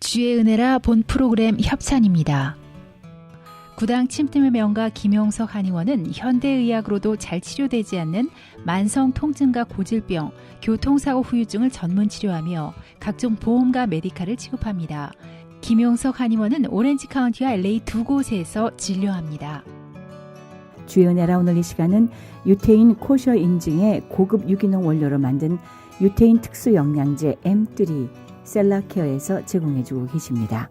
주의 은혜라 본 프로그램 협찬입니다. 구당 침뜸의 명가 김용석 한의원은 현대의학으로도 잘 치료되지 않는 만성 통증과 고질병, 교통사고 후유증을 전문 치료하며 각종 보험과 메디칼을 취급합니다. 김용석 한의원은 오렌지 카운티와 LA 두 곳에서 진료합니다. 주의 은혜라 오늘 이 시간은 유태인 코셔 인증의 고급 유기농 원료로 만든 유태인 특수 영양제 M3 셀라케어에서 제공해주고 계십니다.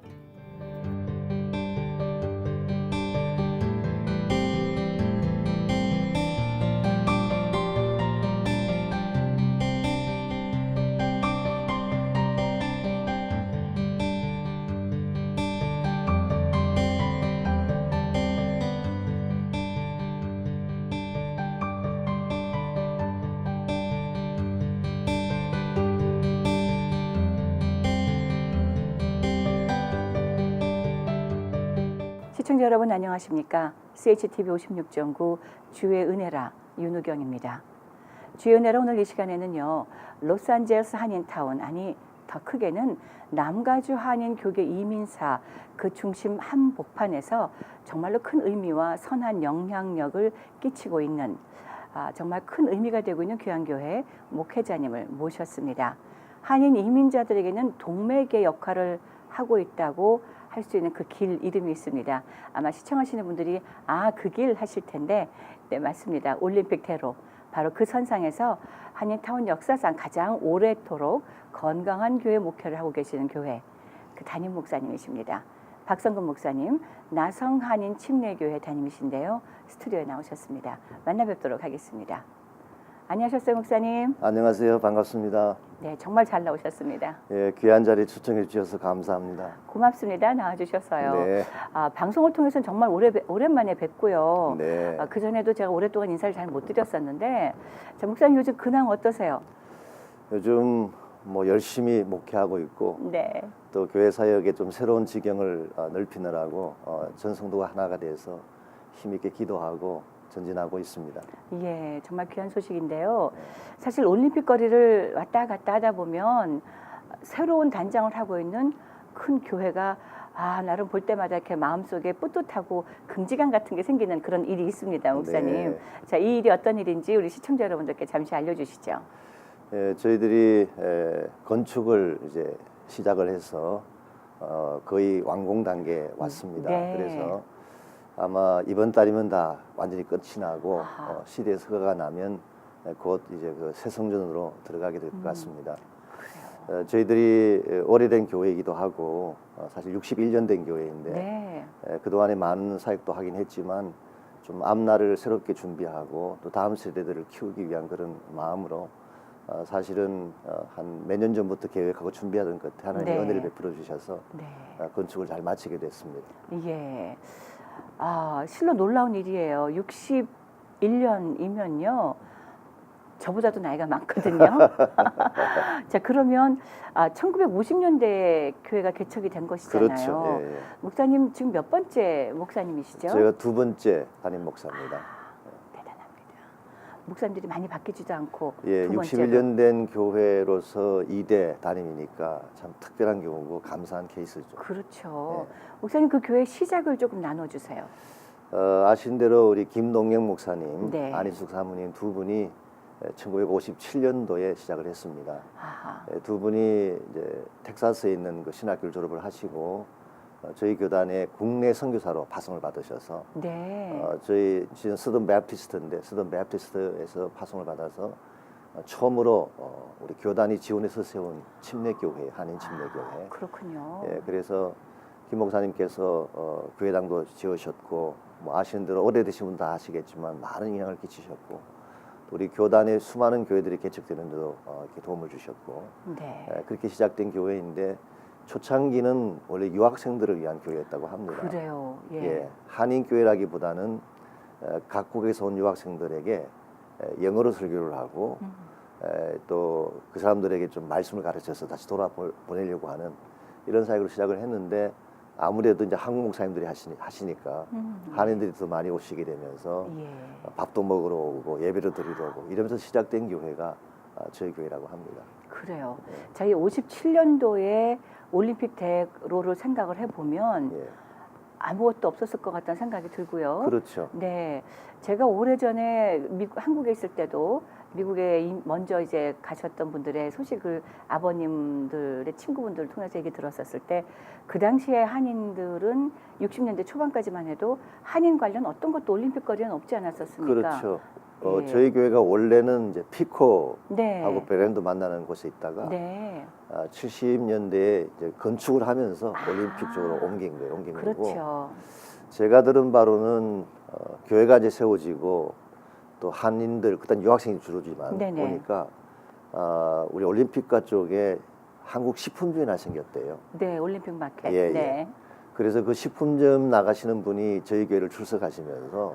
시청자 여러분 안녕하십니까? CHTV 56.9 주의 은혜라 윤우경입니다. 주의 은혜라 오늘 이 시간에는요. 로스앤젤레스 한인타운, 아니 더 크게는 남가주 한인교계 이민사 그 중심 한복판에서 정말로 큰 의미와 선한 영향력을 끼치고 있는 정말 큰 의미가 되고 있는 귀한교회 목회자님을 모셨습니다. 한인 이민자들에게는 동맥의 역할을 하고 있다고 할 수 있는 그 길 이름이 있습니다. 아마 시청하시는 분들이 그 길 하실 텐데, 네, 맞습니다. 올림픽대로 바로 그 선상에서 한인타운 역사상 가장 오래도록 건강한 교회 목회를 하고 계시는 교회 그 담임 목사님이십니다. 박성근 목사님, 나성한인 침례교회 담임이신데요. 스튜디오에 나오셨습니다. 만나 뵙도록 하겠습니다. 안녕하셨어요, 목사님. 안녕하세요. 반갑습니다. 네, 정말 잘 나오셨습니다. 예, 귀한 자리 초청해 주셔서 감사합니다. 고맙습니다. 나와주셔서요. 네. 방송을 통해서는 정말 오랜만에 뵙고요. 네. 그전에도 제가 오랫동안 인사를 잘 못 드렸었는데, 자, 목사님 요즘 근황 어떠세요? 요즘 뭐 열심히 목회하고 있고, 네. 또 교회 사역에 좀 새로운 지경을 넓히느라고 전 성도가 하나가 돼서 힘있게 기도하고 전진하고 있습니다. 예, 정말 귀한 소식인데요. 사실 올림픽 거리를 왔다 갔다 하다 보면 새로운 단장을 하고 있는 큰 교회가 나름 볼 때마다 이렇게 마음속에 뿌듯하고 긍지감 같은 게 생기는 그런 일이 있습니다, 목사님. 네. 자, 이 일이 어떤 일인지 우리 시청자 여러분들께 잠시 알려주시죠. 예, 저희들이 건축을 이제 시작을 해서 거의 완공 단계에 왔습니다. 네. 그래서 아마 이번 달이면 다 완전히 끝이 나고 시대 서거가 나면 곧 이제 그 새 성전으로 들어가게 될 것 같습니다. 저희들이 오래된 교회이기도 하고 사실 61년 된 교회인데 네. 그동안에 많은 사역도 하긴 했지만 좀 앞날을 새롭게 준비하고 또 다음 세대들을 키우기 위한 그런 마음으로 사실은 한 몇 년 전부터 계획하고 준비하던 것 같아요. 하나님의 네. 은혜를 베풀어 주셔서 네. 건축을 잘 마치게 됐습니다. 예. 실로 놀라운 일이에요. 61년이면요. 저보다도 나이가 많거든요. 자, 그러면 1950년대에 교회가 개척이 된 것이잖아요. 그렇죠. 예, 예. 목사님 지금 몇 번째 목사님이시죠? 제가 두 번째 담임 목사입니다. 대단합니다. 목사님들이 많이 바뀌지도 않고 예, 두 번째로. 61년 된 교회로서 2대 담임이니까 참 특별한 경우고 감사한 케이스죠. 그렇죠. 목사님 그 교회 시작을 조금 나눠주세요. 아신 대로 우리 김동영 목사님, 네. 안희숙 사모님 두 분이 1957년도에 시작을 했습니다. 두 분이 이제 텍사스에 있는 그 신학교를 졸업을 하시고 저희 교단의 국내 선교사로 파송을 받으셔서 네. 저희 지금 서던 베프티스트인데 서던 베프티스트에서 파송을 받아서 처음으로 우리 교단이 지원해서 세운 침례교회, 한인 침례교회. 그렇군요. 예, 그래서 김 목사님께서 교회당도 지으셨고 뭐 아시는 대로 오래되신 분 다 아시겠지만 많은 영향을 끼치셨고 우리 교단의 수많은 교회들이 개척되는 데도 이렇게 도움을 주셨고 네. 그렇게 시작된 교회인데 초창기는 원래 유학생들을 위한 교회였다고 합니다. 그래요. 예. 예, 한인 교회라기보다는 각국에서 온 유학생들에게 영어로 설교를 하고 또 그 사람들에게 좀 말씀을 가르쳐서 다시 돌아보내려고 하는 이런 사역으로 시작을 했는데 아무래도 이제 한국 목사님들이 하시니까 한인들이 더 많이 오시게 되면서 밥도 먹으러 오고 예배를 드리러 오고 이러면서 시작된 교회가 저희 교회라고 합니다. 그래요. 저희 57년도에 올림픽 대로를 생각을 해보면 예. 아무것도 없었을 것 같다는 생각이 들고요. 그렇죠. 네, 제가 오래전에 한국에 있을 때도 미국에 먼저 이제 가셨던 분들의 소식을 아버님들의 친구분들을 통해서 얘기 들었었을 때 그 당시에 한인들은 60년대 초반까지만 해도 한인 관련 어떤 것도 올림픽 거리는 없지 않았었습니까? 그렇죠. 예. 저희 교회가 원래는 이제 피코하고 네. 베렌도 만나는 곳에 있다가 네. 70년대에 이제 건축을 하면서 아. 올림픽 쪽으로 옮긴 거고 그렇죠. 제가 들은 바로는 교회가 이제 세워지고 또 한인들 그땐 유학생이 주로지만 네네. 보니까 우리 올림픽가 쪽에 한국 식품점이 하나 생겼대요. 네, 올림픽 마켓. 예, 네. 그래서 그 식품점 나가시는 분이 저희 교회를 출석하시면서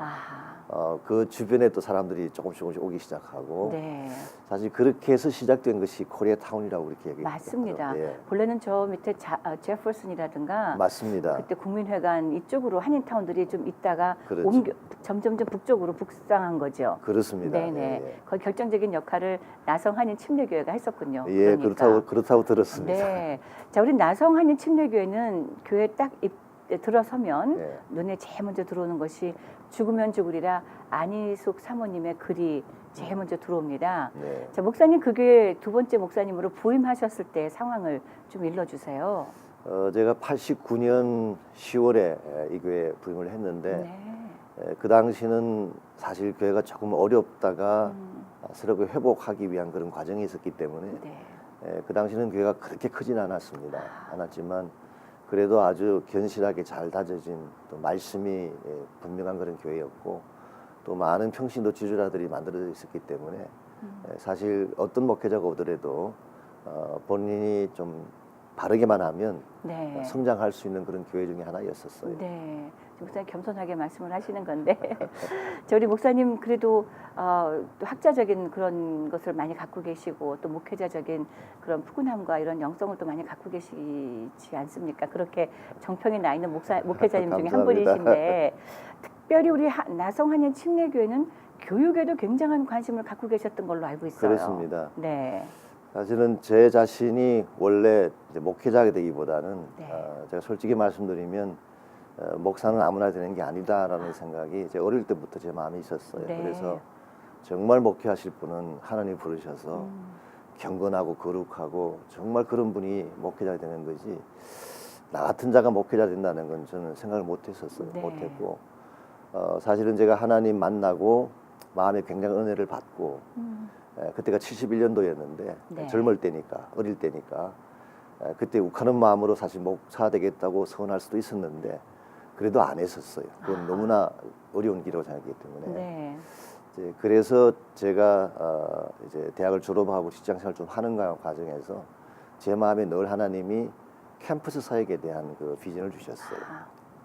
아, 그 주변에 또 사람들이 조금씩 오기 시작하고 네. 사실 그렇게 해서 시작된 것이 코리아타운이라고 이렇게 얘기해요. 맞습니다. 예. 본래는 저 밑에 제퍼슨이라든가 맞습니다. 그때 국민회관 이쪽으로 한인타운들이 좀 있다가 그렇죠. 점점점 북쪽으로 북상한 거죠. 그렇습니다. 네네. 예, 거기 결정적인 역할을 나성 한인 침례교회가 했었군요. 예. 그러니까. 그렇다고 들었습니다. 네. 자, 우리 나성 한인 침례교회는 교회 딱 들어서면 예. 눈에 제일 먼저 들어오는 것이 죽으면 죽으리라 안희숙 사모님의 글이 제일 먼저 들어옵니다. 네. 자, 목사님 그 교회 두 번째 목사님으로 부임하셨을 때 상황을 좀 일러주세요. 제가 89년 10월에 이 교회에 부임을 했는데 네. 그 당시는 사실 교회가 조금 어렵다가 음, 새롭게 회복하기 위한 그런 과정이 있었기 때문에 네. 그 당시는 교회가 그렇게 크진 않았지만 그래도 아주 견실하게 잘 다져진 또 말씀이 분명한 그런 교회였고 또 많은 평신도 지주자들이 만들어져 있었기 때문에 사실 어떤 목회자가 오더라도 본인이 좀 바르게만 하면 네. 성장할 수 있는 그런 교회 중에 하나였었어요. 네. 목사님 겸손하게 말씀을 하시는 건데 저 우리 목사님 그래도 또 학자적인 그런 것을 많이 갖고 계시고 또 목회자적인 그런 푸근함과 이런 영성을 또 많이 갖고 계시지 않습니까? 그렇게 정평이 나 있는 목회자님 중에 한 감사합니다. 분이신데 특별히 우리 나성 한인 침례교회는 교육에도 굉장한 관심을 갖고 계셨던 걸로 알고 있어요. 그렇습니다. 네. 사실은 제 자신이 원래 이제 목회자가 되기보다는 네. 제가 솔직히 말씀드리면 목사는 아무나 되는 게 아니다라는 생각이 제 어릴 때부터 제 마음에 있었어요. 네. 그래서 정말 목회하실 분은 하나님 부르셔서 경건하고 거룩하고 정말 그런 분이 목회자 되는 거지 나 같은 자가 목회자 된다는 건 저는 생각을 못했었어요. 네. 못했고 사실은 제가 하나님 만나고 마음에 굉장히 은혜를 받고 그때가 71년도였는데 네. 젊을 때니까 어릴 때니까 그때 욱하는 마음으로 사실 목사 되겠다고 서원할 수도 있었는데 그래도 안 했었어요. 그건 너무나 어려운 길이라고 생각했기 때문에 네. 이제 그래서 제가 이제 대학을 졸업하고 직장생활 좀 하는 과정에서 제 마음에 늘 하나님이 캠퍼스 사역에 대한 그 비전을 주셨어요.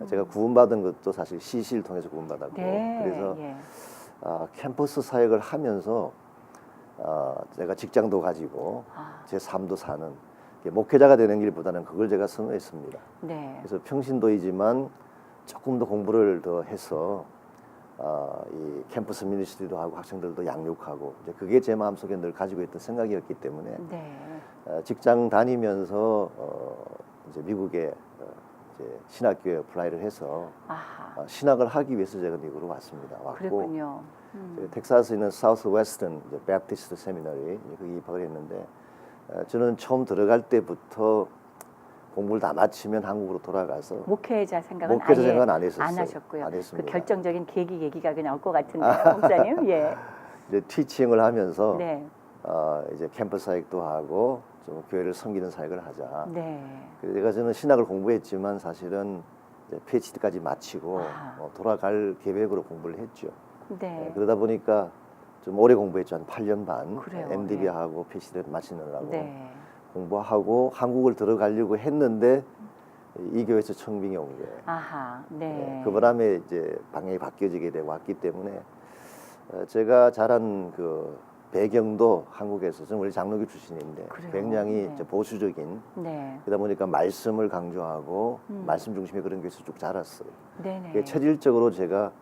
제가 구원받은 것도 사실 CC를 통해서 구원받았고 네. 그래서 예. 캠퍼스 사역을 하면서 제가 직장도 가지고 아, 제 삶도 사는 목회자가 되는 길보다는 그걸 제가 선호했습니다. 네. 그래서 평신도이지만 조금 더 공부를 더 해서 이 캠퍼스 미니스트리도 하고 학생들도 양육하고 이제 그게 제 마음속에 늘 가지고 있던 생각이었기 때문에 네. 직장 다니면서 이제 미국에 이제 신학교에 어플라이를 해서 아하. 신학을 하기 위해서 제가 미국으로 왔습니다. 왔고 그랬군요. 텍사스에 있는 사우스 웨스턴 베프티스트 세미너리 거기 입학을 했는데 저는 처음 들어갈 때부터 공부를 다 마치면 한국으로 돌아가서 목회자 생각은 목회자 아예 생각은 안 했었어요. 안 하셨고요. 안 그 했습니다. 결정적인 계기 얘기가 그냥 올 것 같은데요, 목사님. 예. 이제 티칭을 하면서 네. 이제 캠퍼스 사역도 하고 좀 교회를 섬기는 사역을 하자. 네. 그래서 저는 신학을 공부했지만 사실은 이제 PhD까지 마치고 돌아갈 계획으로 공부를 했죠. 네. 그러다 보니까 좀 오래 공부했죠. 한 8년 반. 그래요. MDB하고 PhD를 마치느라고 네. 공부하고 한국을 들어가려고 했는데 이 교회에서 청빙이 온 거예요. 아하. 네. 그 바람에 이제 방향이 바뀌어지게 되고 왔기 때문에 제가 자란 그 배경도 한국에서 저는 원래 장로교 출신인데 그래요? 굉장히 네. 이제 보수적인 네. 그러다 보니까 말씀을 강조하고 말씀 중심의 그런 교회에서 쭉 자랐어요. 네네. 체질적으로 제가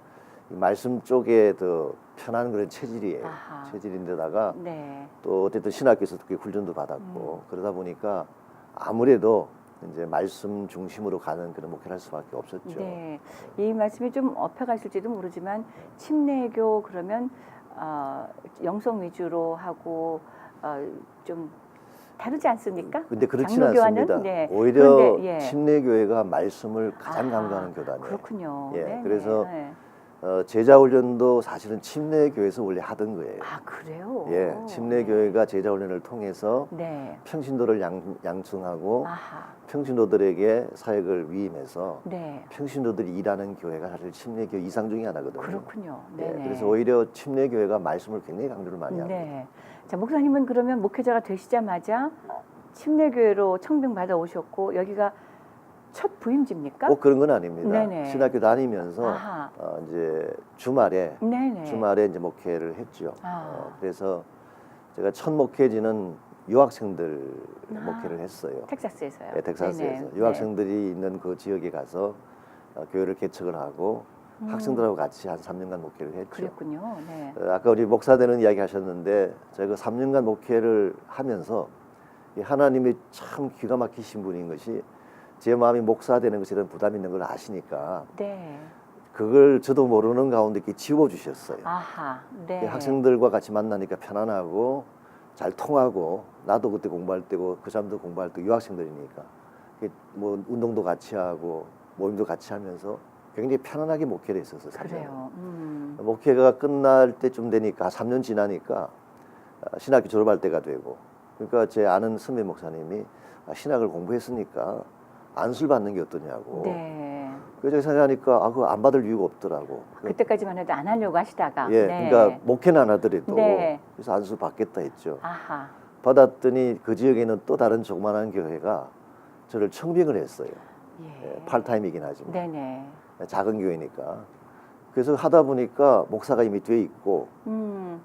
이 말씀 쪽에 더 편한 그런 체질이에요. 아하. 체질인데다가 네. 또 어쨌든 신학교에서 꽤 훈련도 받았고 그러다 보니까 아무래도 이제 말씀 중심으로 가는 그런 목회를 할 수밖에 없었죠. 네, 이 말씀이 좀 엎혀가실지도 모르지만 침례교 그러면 영성 위주로 하고 좀 다르지 않습니까? 근데 그렇지는 장로교와는? 않습니다. 네. 오히려 그런데, 예. 침례교회가 말씀을 가장 강조하는 교단이에요. 그렇군요. 예, 네, 그래서 네. 제자훈련도 사실은 침례교회에서 원래 하던 거예요. 아, 그래요? 예, 침례교회가 제자훈련을 통해서 네. 평신도를 양성하고 아하. 평신도들에게 사역을 위임해서 네. 평신도들이 일하는 교회가 사실 침례교회 이상 중에 하나거든요. 그렇군요. 예, 네네. 그래서 오히려 침례교회가 말씀을 굉장히 강조를 많이 합니다. 네. 자, 목사님은 그러면 목회자가 되시자마자 침례교회로 청빙 받아 오셨고 여기가 첫 부임지입니까? 꼭 그런 건 아닙니다. 네네. 신학교 다니면서 아하. 이제 주말에 네네. 이제 목회를 했죠. 아. 그래서 제가 첫 목회지는 유학생들 목회를 했어요. 텍사스에서요. 네, 텍사스에서 네네. 유학생들이 있는 그 지역에 가서 교회를 개척을 하고 학생들하고 같이 한 3년간 목회를 했죠. 그랬군요. 네. 아까 우리 목사 되는 이야기 하셨는데 제가 3년간 목회를 하면서 이 하나님이 참 기가 막히신 분인 것이 제 마음이 목사 되는 것에 대한 부담이 있는 걸 아시니까 네. 그걸 저도 모르는 가운데 이렇게 지워주셨어요. 아하. 네. 학생들과 같이 만나니까 편안하고 잘 통하고 나도 그때 공부할 때고 그 사람도 공부할 때 유학생들이니까 뭐 운동도 같이 하고 모임도 같이 하면서 굉장히 편안하게 목회를 했었어요. 그래요. 목회가 끝날 때쯤 되니까 3년 지나니까 신학교 졸업할 때가 되고 그러니까 제 아는 선배 목사님이 신학을 공부했으니까 안수를 받는 게 어떠냐고. 네. 그래서 제가 생각하니까 그거 안 받을 이유가 없더라고. 그때까지만 해도 안 하려고 하시다가. 예, 네. 그러니까 목회는 안 하더라도 네. 그래서 안수 받겠다 했죠. 아하. 받았더니 그 지역에는 또 다른 조그만한 교회가 저를 청빙을 했어요. 예. 팔타임이긴 하지만 네네. 작은 교회니까. 그래서 하다 보니까 목사가 이미 돼 있고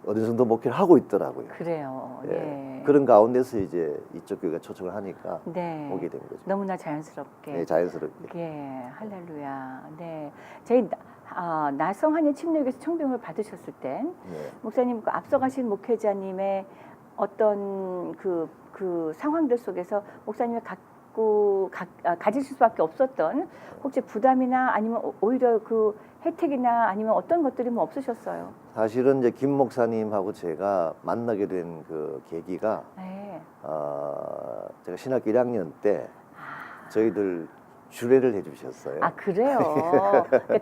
어느 정도 목회를 하고 있더라고요. 그래요. 예. 예. 그런 가운데서 이제 이쪽 교회가 초청을 하니까 네. 오게 된 거죠. 너무나 자연스럽게. 네, 자연스럽게. 예, 할렐루야. 네, 저희 나성한의 침례교에서 청빙을 받으셨을 땐 네. 목사님 그 앞서가신 목회자님의 어떤 그 상황들 속에서 목사님이 가지실 수밖에 없었던 혹시 부담이나 아니면 오히려 그 혜택이나 아니면 어떤 것들이 뭐 없으셨어요? 사실은 이제 김 목사님하고 제가 만나게 된 그 계기가 네. 제가 신학교 1학년 때 저희들 주례를 해주셨어요. 아, 그래요.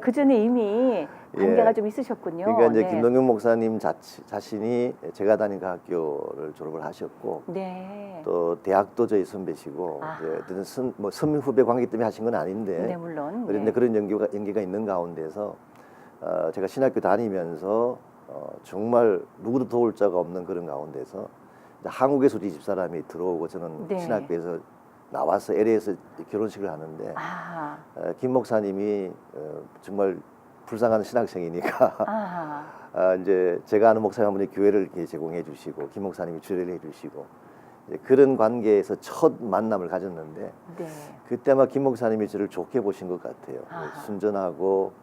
그 전에 이미 관계가 예. 좀 있으셨군요. 그러니까 이제 네. 김동영 목사님 자신이 제가 다닌 그 학교를 졸업을 하셨고 네. 또 대학도 저희 선배시고 이제 선배 후배 관계 때문에 하신 건 아닌데 네, 물론. 그런데 네. 그런 연기가 있는 가운데서 제가 신학교 다니면서 정말 누구도 도울 자가 없는 그런 가운데서 이제 한국에서 우리 집사람이 들어오고 저는 네. 신학교에서 나와서 LA에서 결혼식을 하는데 아, 김 목사님이 정말 불쌍한 신학생이니까 이제 제가 아는 목사님 한 분이 교회를 이렇게 제공해 주시고 김 목사님이 주례를 해 주시고 그런 관계에서 첫 만남을 가졌는데 네. 그때 아마 김 목사님이 저를 좋게 보신 것 같아요. 순전하고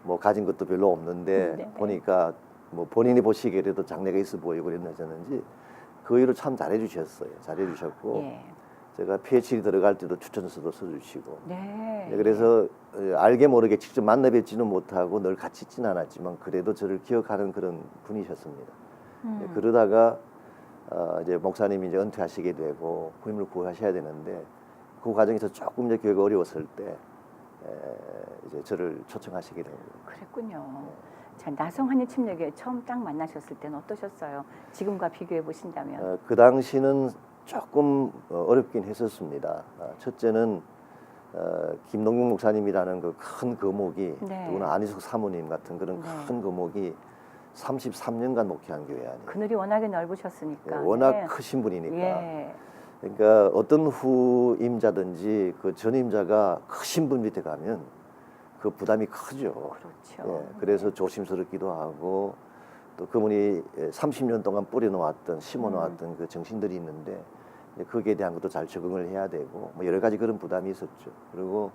뭐 가진 것도 별로 없는데 네. 보니까 뭐 본인이 보시기에도 장래가 있어 보이고 그랬는지 그 이후로 참 잘해 주셨어요. 잘해 주셨고 예. 제가 PhD 들어갈 때도 추천서도 써주시고 네. 그래서 알게 모르게 직접 만나 뵙지는 못하고 늘 같이 있지는 않았지만 그래도 저를 기억하는 그런 분이셨습니다. 그러다가 이제 목사님이 이제 은퇴하시게 되고 부임을 구하셔야 되는데 그 과정에서 조금 이제 교회가 어려웠을 때 이제 저를 초청하시게 된 거예요. 그랬군요. 자, 나성한의 침례교회 처음 딱 만나셨을 때는 어떠셨어요? 지금과 비교해 보신다면. 그 당시는 조금 어렵긴 했었습니다. 첫째는 김동영 목사님이라는 그 큰 거목이 네. 누구나 안희숙 사모님 같은 그런 네. 큰 거목이 33년간 목회한 교회 아니에요. 그늘이 워낙에 넓으셨으니까. 워낙 네. 크신 분이니까. 예. 그러니까 어떤 후임자든지 그 전임자가 크신 분 밑에 가면 그 부담이 크죠. 그렇죠. 예, 그래서 조심스럽기도 하고 또 그분이 30년 동안 뿌려놓았던 심어놓았던 그 정신들이 있는데 거기에 대한 것도 잘 적응을 해야 되고 뭐 여러 가지 그런 부담이 있었죠. 그리고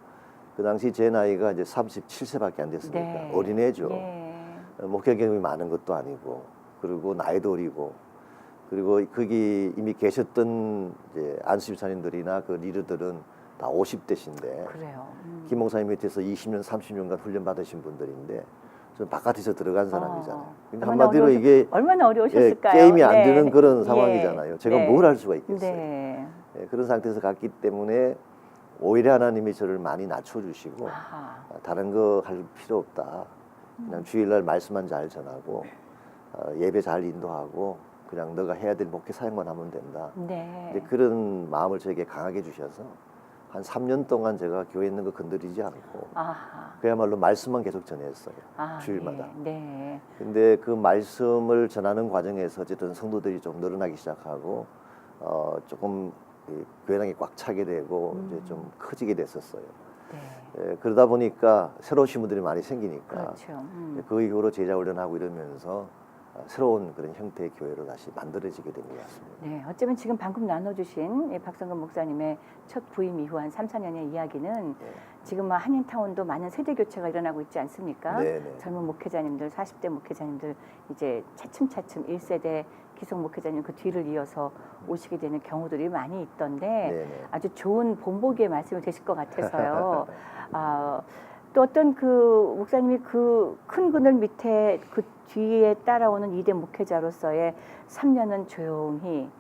그 당시 제 나이가 이제 37세밖에 안 됐으니까 네. 어린애죠. 예. 목회 경험이 많은 것도 아니고 그리고 나이도 어리고 그리고 거기 이미 계셨던 이제 안수집사님들이나 그 리더들은 다 50대신데 그래요. 김 목사님 밑에서 20년, 30년간 훈련 받으신 분들인데 저는 바깥에서 들어간 사람이잖아요. 그러니까 한마디로 이게 얼마나 어려우셨을까요? 게임이 안 네. 되는 그런 예. 상황이잖아요. 제가 네. 뭘 할 수가 있겠어요. 네. 그런 상태에서 갔기 때문에 오히려 하나님이 저를 많이 낮춰주시고 아하. 다른 거 할 필요 없다. 그냥 주일날 말씀만 잘 전하고 예배 잘 인도하고 그냥 너가 해야 될 목회 사역만 하면 된다. 네. 이제 그런 마음을 저에게 강하게 주셔서 한 3년 동안 제가 교회 있는 거 건드리지 않고 아하. 그야말로 말씀만 계속 전했어요. 아, 주일마다. 네. 근데 그 말씀을 전하는 과정에서 어쨌든 성도들이 좀 늘어나기 시작하고 조금 교회당이 꽉 차게 되고 이제 좀 커지게 됐었어요. 네. 그러다 보니까 새로우신 분들이 많이 생기니까 그렇죠. 그 이후로 제자 훈련하고 이러면서 새로운 그런 형태의 교회로 다시 만들어지게 된 것 같습니다. 네, 어쩌면 지금 방금 나눠주신 이 박성근 목사님의 첫 부임 이후 한 3, 4년의 이야기는 지금 한인타운도 많은 세대 교체가 일어나고 있지 않습니까? 네네. 젊은 목회자님들, 40대 목회자님들 이제 차츰차츰 1세대 기성 목회자님 그 뒤를 이어서 오시게 되는 경우들이 많이 있던데 네네. 아주 좋은 본보기의 말씀이 되실 것 같아서요. 또 어떤 그 목사님이 그 큰 그늘 밑에 그 뒤에 따라오는 2대 목회자로서의 3년은 조용히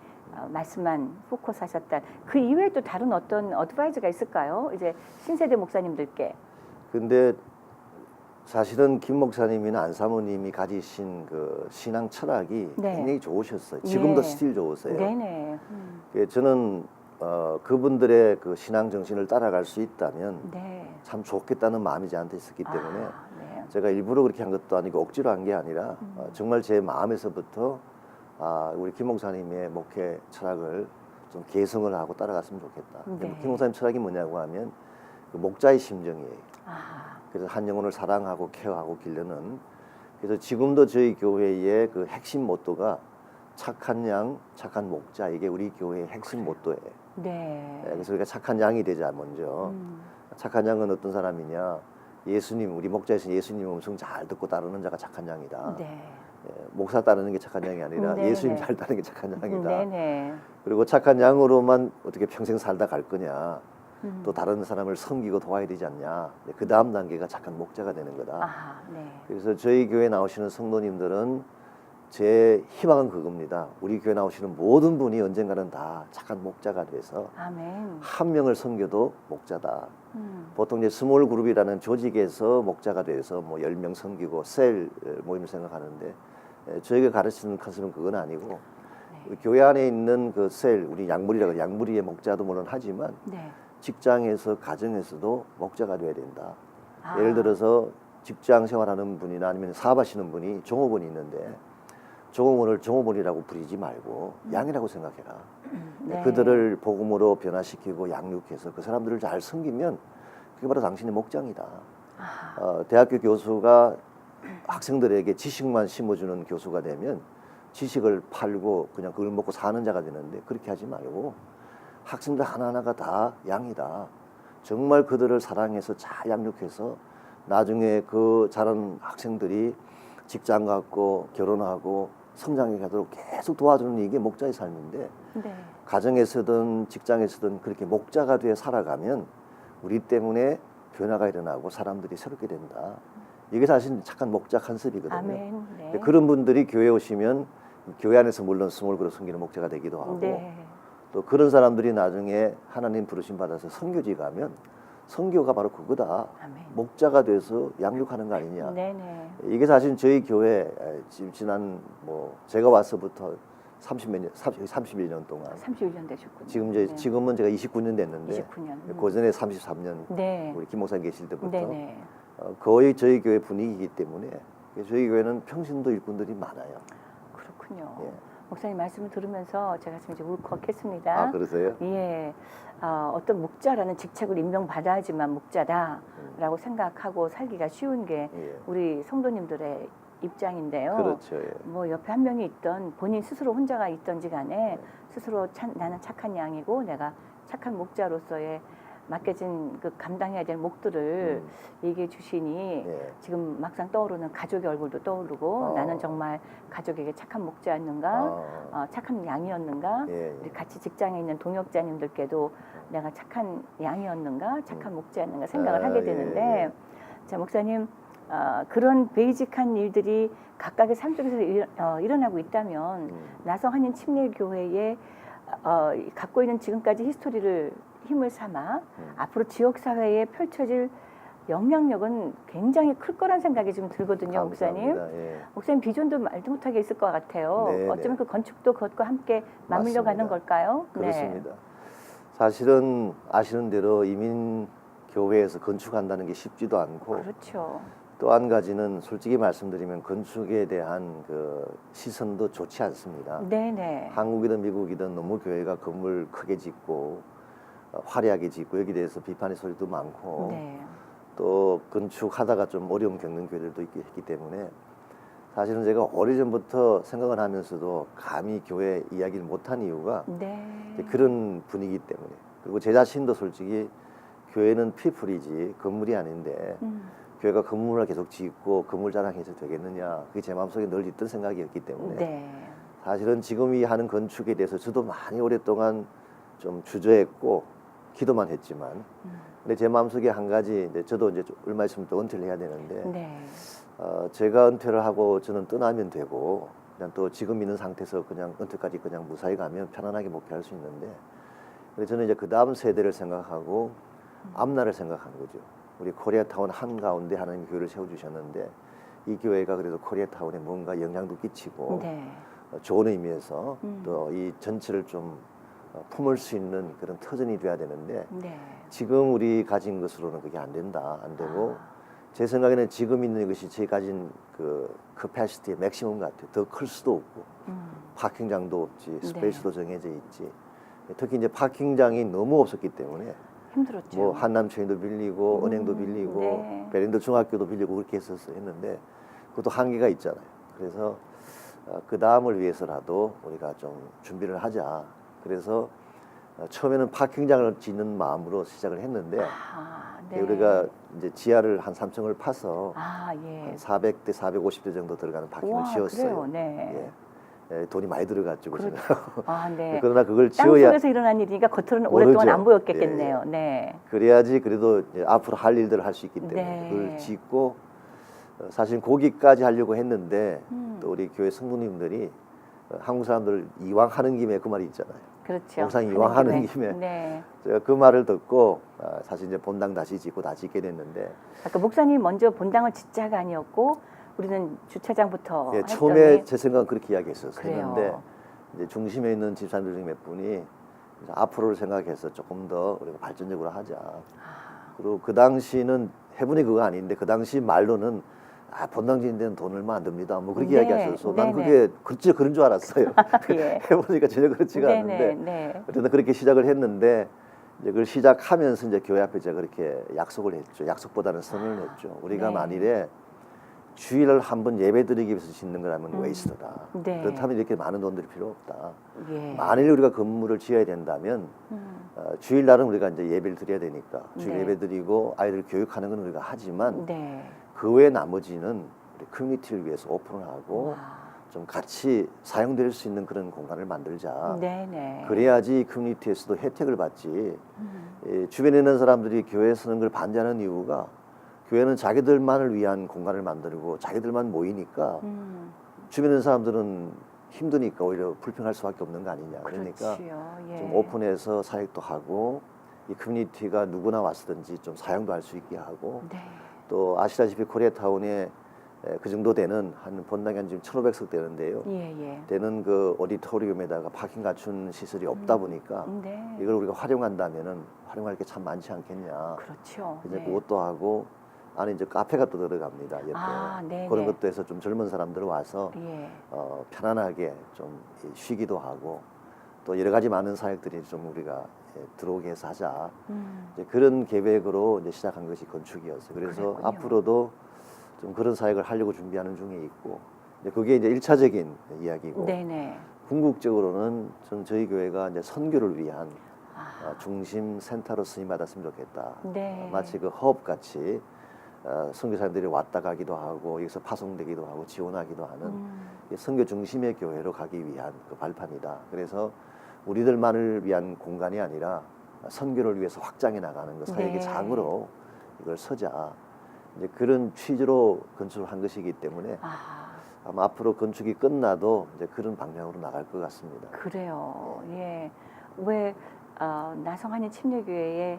말씀만 포커스하셨다. 그 이외에 또 다른 어떤 어드바이저가 있을까요? 이제 신세대 목사님들께. 근데 사실은 김 목사님이나 안 사모님이 가지신 그 신앙 철학이 네. 굉장히 좋으셨어요. 지금도 예. 스틸 좋으세요. 네네. 저는 그분들의 그 신앙 정신을 따라갈 수 있다면 네. 참 좋겠다는 마음이 저한테 있었기 때문에 네. 제가 일부러 그렇게 한 것도 아니고 억지로 한 게 아니라 정말 제 마음에서부터 우리 김 목사님의 목회 철학을 좀 개성을 하고 따라갔으면 좋겠다. 네. 김 목사님 철학이 뭐냐고 하면 그 목자의 심정이에요. 아, 그래서 한 영혼을 사랑하고 케어하고 기르는. 그래서 지금도 저희 교회의 그 핵심 모토가 착한 양, 착한 목자. 이게 우리 교회의 핵심 모토예요. 네. 그래서 우리가 착한 양이 되자 먼저. 착한 양은 어떤 사람이냐? 예수님, 우리 목자에서 예수님 음성 잘 듣고 따르는 자가 착한 양이다. 네. 목사 따르는 게 착한 양이 아니라 네네. 예수님 잘 따르는 게 착한 양이다. 네네. 그리고 착한 양으로만 어떻게 평생 살다 갈 거냐? 또 다른 사람을 섬기고 도와야 되지 않냐? 그 다음 단계가 착한 목자가 되는 거다. 아, 네. 그래서 저희 교회 나오시는 성도님들은 제 희망은 그겁니다. 우리 교회 나오시는 모든 분이 언젠가는 다 착한 목자가 돼서 아멘. 한 명을 섬겨도 목자다. 보통 이제 스몰 그룹이라는 조직에서 목자가 돼서 뭐 10명 섬기고 셀 모임을 생각하는데 저희가 가르치는 컨셉은 그건 아니고 우리 교회 안에 있는 그 셀, 우리 양무리라고 양무리의 목자도 물론 하지만 네. 직장에서 가정에서도 목자가 돼야 된다. 아. 예를 들어서 직장 생활하는 분이나 아니면 사업하시는 분이 종업원이 있는데 종업원을 종업원이라고 부리지 말고 양이라고 생각해라. 네. 그들을 복음으로 변화시키고 양육해서 그 사람들을 잘 섬기면 그게 바로 당신의 목장이다. 대학교 교수가 학생들에게 지식만 심어주는 교수가 되면 지식을 팔고 그냥 그걸 먹고 사는 자가 되는데 그렇게 하지 말고 학생들 하나하나가 다 양이다. 정말 그들을 사랑해서 잘 양육해서 나중에 그 자란 학생들이 직장 갖고 결혼하고 성장해 가도록 계속 도와주는 이게 목자의 삶인데 네. 가정에서든 직장에서든 그렇게 목자가 되어 살아가면 우리 때문에 변화가 일어나고 사람들이 새롭게 된다. 이게 사실 착한 목자 컨셉이거든요. 아멘. 네. 그런 분들이 교회에 오시면 교회 안에서 물론 스몰 그룹 섬기는 목자가 되기도 하고 네. 또 그런 사람들이 나중에 하나님 부르심 받아서 선교지 가면 선교가 바로 그거다. 아멘. 목자가 돼서 양육하는 거 아니냐. 네네. 이게 사실 저희 교회 지난 뭐 제가 와서부터 31년 동안 31년 되셨군요. 지금 이제 네. 지금은 제가 29년 됐는데 29년. 그 전에 33년 네. 우리 김 목사님 계실 때부터 네네. 거의 저희 교회 분위기이기 때문에 저희 교회는 평신도 일꾼들이 많아요. 그렇군요. 예. 목사님 말씀을 들으면서 제가 지금 이제 울컥했습니다. 아 그러세요? 예. 어떤 목자라는 직책을 임명받아야지만 목자다라고 생각하고 살기가 쉬운 게 예. 우리 성도님들의 입장인데요. 그렇죠. 예. 뭐 옆에 한 명이 있던 본인 스스로 혼자가 있던지 간에 스스로 나는 착한 양이고 내가 착한 목자로서의 맡겨진 그 감당해야 될 몫들을 얘기해 주시니 예. 지금 막상 떠오르는 가족의 얼굴도 떠오르고 나는 정말 가족에게 착한 목자였는가, 착한 양이었는가, 예, 우리 같이 직장에 있는 동역자님들께도 내가 착한 양이었는가, 착한 목자였는가 생각을 하게 되는데, 예. 자 목사님, 그런 베이직한 일들이 각각의 삶 속에서 일어나고 있다면 나성 한인 침례교회에 갖고 있는 지금까지 히스토리를 힘을 삼아 앞으로 지역 사회에 펼쳐질 영향력은 굉장히 클 거란 생각이 좀 들거든요, 목사님. 예. 목사님 비전도 말도 못하게 있을 것 같아요. 네, 어쩌면 네. 그 건축도 그것과 함께 맞물려 가는 맞습니다. 걸까요? 그렇습니다. 사실은 아시는 대로 이민 교회에서 건축한다는 게 쉽지도 않고, 그렇죠. 또 한 가지는 솔직히 말씀드리면 건축에 대한 그 시선도 좋지 않습니다. 네네. 한국이든 미국이든 너무 교회가 건물 크게 짓고 화려하게 짓고 여기 대해서 비판의 소리도 많고, 네. 또 건축하다가 좀 어려움 겪는 교회들도 있기 때문에 사실은 제가 오래전부터 생각을 하면서도 감히 교회 이야기를 못한 이유가 네. 이제 그런 분위기 때문에, 그리고 제 자신도 솔직히 교회는 피플이지 건물이 아닌데 교회가 건물을 계속 짓고 건물 자랑해서 되겠느냐, 그게 제 마음속에 늘 있던 생각이었기 때문에 네. 사실은 지금 이 하는 건축에 대해서 저도 많이 오랫동안 좀 주저했고 기도만 했지만, 근데 제 마음속에 한 가지, 이제 저도 이제 얼마 있으면 또 은퇴를 해야 되는데, 네. 제가 은퇴를 하고 저는 떠나면 되고 그냥 또 지금 있는 상태에서 그냥 은퇴까지 그냥 무사히 가면 편안하게 목회할 수 있는데, 그래서 저는 이제 그 다음 세대를 생각하고 앞날을 생각한 거죠. 우리 코리아타운 한가운데 하나님이 교회를 세워주셨는데 이 교회가 그래도 코리아타운에 뭔가 영향도 끼치고 네. 좋은 의미에서 또 이 전체를 좀 품을 수 있는 그런 터전이 돼야 되는데, 네. 지금 우리 가진 것으로는 그게 안 된다, 안 되고 제 생각에는 지금 있는 것이 제 가진 그 커패시티의 맥시멈 같아요. 더 클 수도 없고 파킹장도 없지, 스페이스도 정해져 있지. 특히 이제 파킹장이 너무 없었기 때문에 힘들었죠. 뭐 한남체인도 빌리고 은행도 빌리고 네. 베린더 중학교도 빌리고 그렇게 했는데 그것도 한계가 있잖아요. 그래서 그 다음을 위해서라도 우리가 좀 준비를 하자. 그래서 처음에는 파킹장을 짓는 마음으로 시작을 했는데, 네. 우리가 이제 지하를 한 3층을 파서 예. 한 400대 450대 정도 들어가는 파킹을 와, 지었어요. 그래요? 네. 예, 돈이 많이 들어갔죠. 그렇죠. 네. 그러나 그걸 땅 지어야 속에서 일어난 일이니까 겉으로는 모르죠. 오랫동안 안 보였겠네요. 네. 그래야지 그래도 이제 앞으로 할 일들을 할 수 있기 때문에 네. 그걸 짓고, 사실 거기까지 하려고 했는데 또 우리 교회 성도님들이 한국 사람들 이왕 하는 김에 그 말이 있잖아요. 그렇죠. 영상 이왕 하는 김에 네. 제가 그 말을 듣고 사실 이제 본당 다시 짓고 다 짓게 됐는데, 아까 목사님 먼저 본당을 짓자가 아니었고 우리는 주차장부터 예, 했더니 처음에 제 생각은 그렇게 이야기했었어요. 그래요. 했는데 이제 중심에 있는 집사님들 중에 몇 분이 이제 앞으로를 생각해서 조금 더 우리가 발전적으로 하자. 그리고 그 당시는 해분이 그거 아닌데 그 당시 말로는 본당 짓는 데는 돈 얼마 안 듭니다. 뭐 그렇게 네, 이야기하셔서 난 네네. 그게 진짜 그런 줄 알았어요. 예. 해보니까 전혀 그렇지가 네네, 않은데 네. 어쨌든 그렇게 시작을 했는데, 이제 그걸 시작하면서 이제 교회 앞에 제가 그렇게 약속을 했죠. 약속보다는 선언을 했죠. 우리가 네. 만일에 주일을 한번 예배드리기 위해서 짓는 거라면 웨이스트다. 네. 그렇다면 이렇게 많은 돈들이 필요 없다. 예. 만일 우리가 건물을 지어야 된다면 주일날은 우리가 이제 예배를 드려야 되니까 주일 네. 예배 드리고 아이들 교육하는 건 우리가 하지만 네. 그 외 나머지는 우리 커뮤니티를 위해서 오픈을 하고 와. 좀 같이 사용될 수 있는 그런 공간을 만들자. 네네. 그래야지 커뮤니티에서도 혜택을 받지. 주변에 있는 사람들이 교회 쓰는 걸 반대하는 이유가, 교회는 자기들만을 위한 공간을 만들고 자기들만 모이니까 주변에 있는 사람들은 힘드니까 오히려 불평할 수밖에 없는 거 아니냐. 그러니까 그렇지요. 예. 좀 오픈해서 사역도 하고 이 커뮤니티가 누구나 왔든지 좀 사용도 할 수 있게 하고, 네. 또 아시다시피 코리아타운에 그 정도 되는 한 본당이 한 지금 1,500석 되는데요. 예. 되는 그 오디토리움에다가 파킹 갖춘 시설이 없다 보니까 네. 이걸 우리가 활용한다면은 활용할 게 참 많지 않겠냐. 그렇죠. 이제 네. 그것도 하고 안에 이제 카페가 또 들어갑니다. 옆에 네, 그런 네. 것도 해서 좀 젊은 사람들 와서 예. 편안하게 좀 쉬기도 하고, 또 여러 가지 많은 사역들이 좀 우리가 들어오게 해서 하자. 이제 그런 계획으로 이제 시작한 것이 건축이었어요. 그래서 그랬군요. 앞으로도 좀 그런 사역을 하려고 준비하는 중에 있고, 그게 이제 1차적인 이야기고, 네네. 궁극적으로는 저희 교회가 이제 선교를 위한 중심 센터로 쓰임받았으면 좋겠다. 네. 마치 그 허업 같이 선교사님들이 왔다 가기도 하고 여기서 파송되기도 하고 지원하기도 하는 선교 중심의 교회로 가기 위한 그 발판이다. 그래서 우리들만을 위한 공간이 아니라 선교를 위해서 확장해 나가는 그 사역의 네. 장으로 이걸 서자. 이제 그런 취지로 건축을 한 것이기 때문에 아마 앞으로 건축이 끝나도 이제 그런 방향으로 나갈 것 같습니다. 그래요. 예. 왜 나성 한인 침례교회에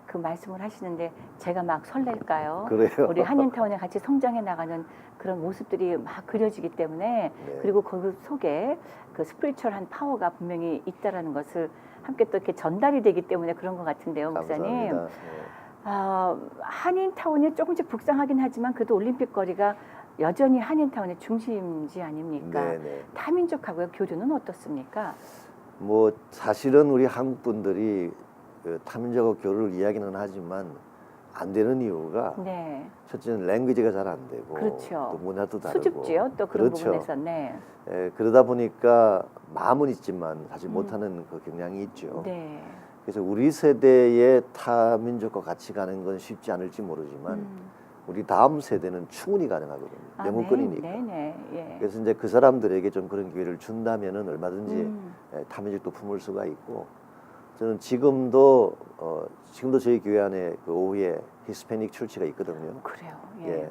그 말씀을 하시는데 제가 막 설렐까요? 그래요. 우리 한인타운에 같이 성장해 나가는 그런 모습들이 막 그려지기 때문에 네. 그리고 그 속에 그 스피리추얼한 파워가 분명히 있다라는 것을 함께 또 이렇게 전달이 되기 때문에 그런 것 같은데요, 목사님. 감사합니다. 한인타운이 조금씩 북상하긴 하지만 그래도 올림픽 거리가 여전히 한인타운의 중심지 아닙니까? 네네. 타민족하고의 교류는 어떻습니까? 뭐 사실은 우리 한국 분들이 그 타민족하고 교류를 이야기는 하지만 안 되는 이유가 네. 첫째는 랭귀지가 잘 안 되고 그렇죠. 또 문화도 다르고 수줍지요, 또 그런 그렇죠. 부분에서. 네. 그러다 보니까 마음은 있지만 사실 못하는 그 경향이 있죠. 네. 그래서 우리 세대의 타민족과 같이 가는 건 쉽지 않을지 모르지만 우리 다음 세대는 충분히 가능하거든요. 영국권이니까. 네. 예. 그래서 이제 그 사람들에게 좀 그런 기회를 준다면은 얼마든지 타민족도 품을 수가 있고, 저는 지금도 저희 교회 안에 그 오후에 히스패닉 출치가 있거든요. 그래요. 예.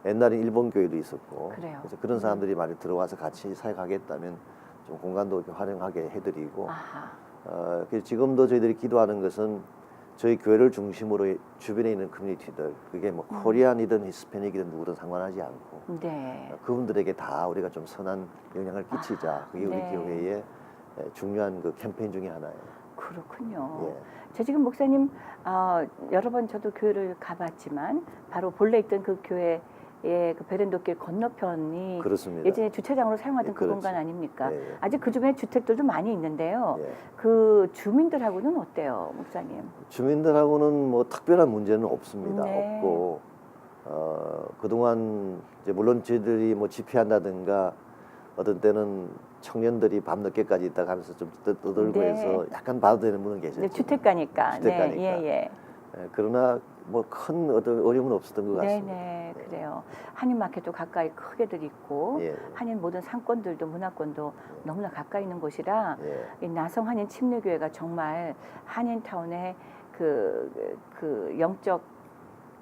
옛날에 일본 교회도 있었고, 그래요. 그래서 그런 사람들이 많이 들어와서 같이 사역하겠다면 좀 공간도 이렇게 활용하게 해드리고, 그래서 지금도 저희들이 기도하는 것은 저희 교회를 중심으로 주변에 있는 커뮤니티들, 그게 뭐 코리안이든 히스패닉이든 누구든 상관하지 않고 네. 그분들에게 다 우리가 좀 선한 영향을 끼치자. 그게 우리 네. 교회의 중요한 그 캠페인 중에 하나예요. 그렇군요. 예. 저 지금 목사님 여러 번 저도 교회를 가봤지만 바로 본래 있던 그 교회의 그 베란도길 건너편이 그렇습니다. 예전에 주차장으로 사용하던 예, 그 그렇죠. 공간 아닙니까? 예, 예. 아직 그 주변에 주택들도 많이 있는데요. 예. 그 주민들하고는 어때요, 목사님? 주민들하고는 뭐 특별한 문제는 없습니다. 네. 없고 그동안 이제 물론 저희들이 뭐 집회한다든가 어떤 때는 청년들이 밤 늦게까지 있다가 하면서 좀 떠들고 네. 해서 약간 봐도 되는 분은 계셨죠. 네, 주택가니까. 주택가니까. 네, 그러나 뭐 큰 어떤 어려움은 없었던 것 같습니다. 네, 그래요. 한인마켓도 가까이 크게들 있고 예. 한인 모든 상권들도 문화권도 너무나 가까이 있는 곳이라 예. 이 나성 한인 침례교회가 정말 한인타운의 그 영적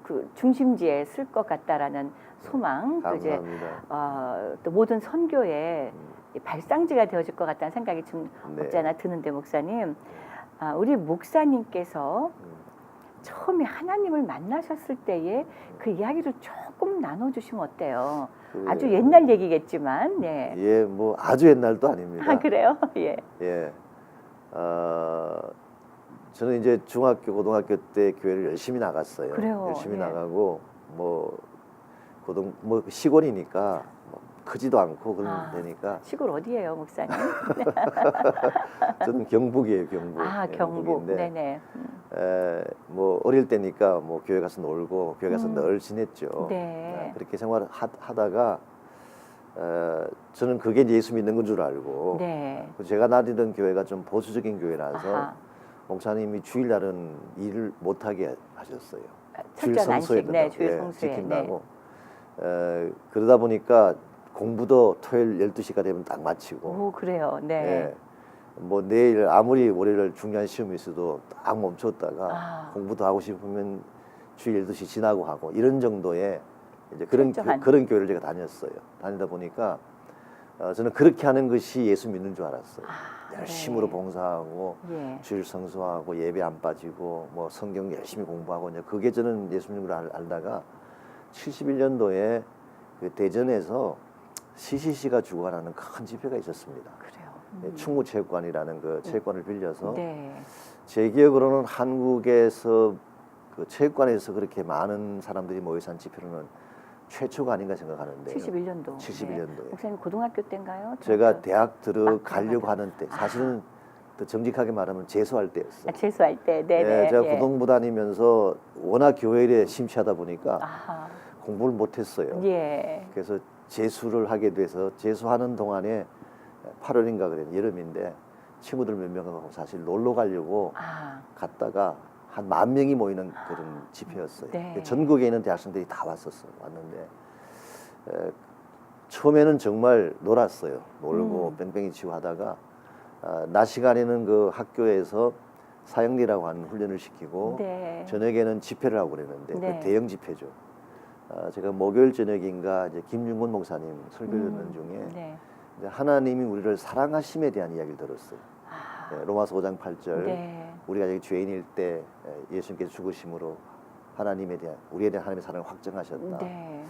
그 중심지에 쓸 것 같다라는 소망, 또 이제 감사합니다. 또 모든 선교의 이 발상지가 되어질 것 같다는 생각이 좀 네. 없지 않아 드는데, 목사님, 우리 목사님께서 처음에 하나님을 만나셨을 때의 그 이야기를 조금 나눠주시면 어때요? 아주 옛날 얘기겠지만, 네. 예, 뭐 아주 옛날도 아닙니다. 그래요? 예. 예. 저는 이제 중학교, 고등학교 때 교회를 열심히 나갔어요. 그래요. 열심히 예. 나가고 뭐 시골이니까 뭐 크지도 않고 그런 데니까. 시골 어디예요, 목사님? 저는 경북이에요, 경북. 경북. 경북인데, 네네. 뭐 어릴 때니까 뭐 교회 가서 놀고 교회 가서 늘 지냈죠. 네. 그렇게 생활을 하다가 저는 그게 이제 예수 믿는 건 줄 알고, 네. 제가 다니던 교회가 좀 보수적인 교회라서 아하. 목사님이 주일날은 일을 못하게 하셨어요. 철저한 안식, 네, 주일 성수에. 지킨다고. 그러다 보니까 공부도 토요일 12시가 되면 딱 마치고. 오, 그래요. 네. 예, 뭐 내일 아무리 월요일 중요한 시험이 있어도 딱 멈췄다가 공부도 하고 싶으면 주일 12시 지나고 하고 이런 정도의 이제 그런 교회를 제가 다녔어요. 다니다 보니까 저는 그렇게 하는 것이 예수 믿는 줄 알았어요. 열심으로 봉사하고 주일 성수하고 예배 안 빠지고 뭐 성경 열심히 공부하고 이제 그게 저는 예수 믿는 걸 알다가 71년도에 그 대전에서 CCC가 주관하는 큰 집회가 있었습니다. 그래요. 충무체육관이라는 그 체육관을 빌려서 네. 제 기억으로는 한국에서 그 체육관에서 그렇게 많은 사람들이 모여서 한 집회로는 최초가 아닌가 생각하는데요. 71년도. 71년도에. 네. 목사님 고등학교 때인가요? 제가 대학 들어가려고 하는 때, 사실은 더 정직하게 말하면 재수할 때였어요. 재수할 때. 네네. 제가 고등부 다니면서 워낙 교회에 심취하다 보니까 공부를 못했어요. 예. 그래서 재수를 하게 돼서 재수하는 동안에 8월인가 그래요. 여름인데 친구들 몇 명하고 사실 놀러 가려고 아, 갔다가 한 10,000명이 모이는 그런 집회였어요. 네. 전국에 있는 대학생들이 다 왔는데 처음에는 정말 놀았어요. 놀고 뺑뺑이 치고 하다가 낮 시간에는 그 학교에서 사형리라고 하는 훈련을 시키고 네. 저녁에는 집회를 하고 그랬는데 네. 그 대형 집회죠. 제가 목요일 저녁인가 이제 김윤곤 목사님 설교 듣는 중에 네. 이제 하나님이 우리를 사랑하심에 대한 이야기를 들었어요. 아, 로마서 5장 8절 네. 우리가 아직 죄인일 때 예수님께서 죽으심으로 우리에 대한 하나님의 사랑을 확정하셨다. 네.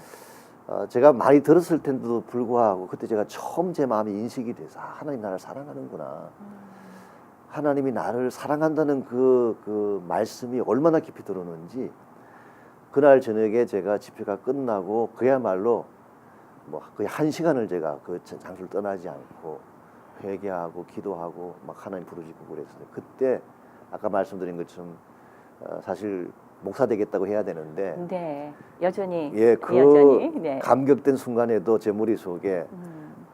제가 많이 들었을 텐데도 불구하고 그때 제가 처음 제 마음이 인식이 돼서 하나님 나를 사랑하는구나. 하나님이 나를 사랑한다는 그 말씀이 얼마나 깊이 들어오는지 그날 저녁에 제가 집회가 끝나고 그야말로 뭐 거의 1시간을 제가 그 장소를 떠나지 않고 회개하고 기도하고 막 하나님 부르짖고 그랬어요. 그때 아까 말씀드린 것처럼 사실 목사 되겠다고 해야 되는데 네. 여전히 그 여전히 네. 감격된 순간에도 제 머릿속에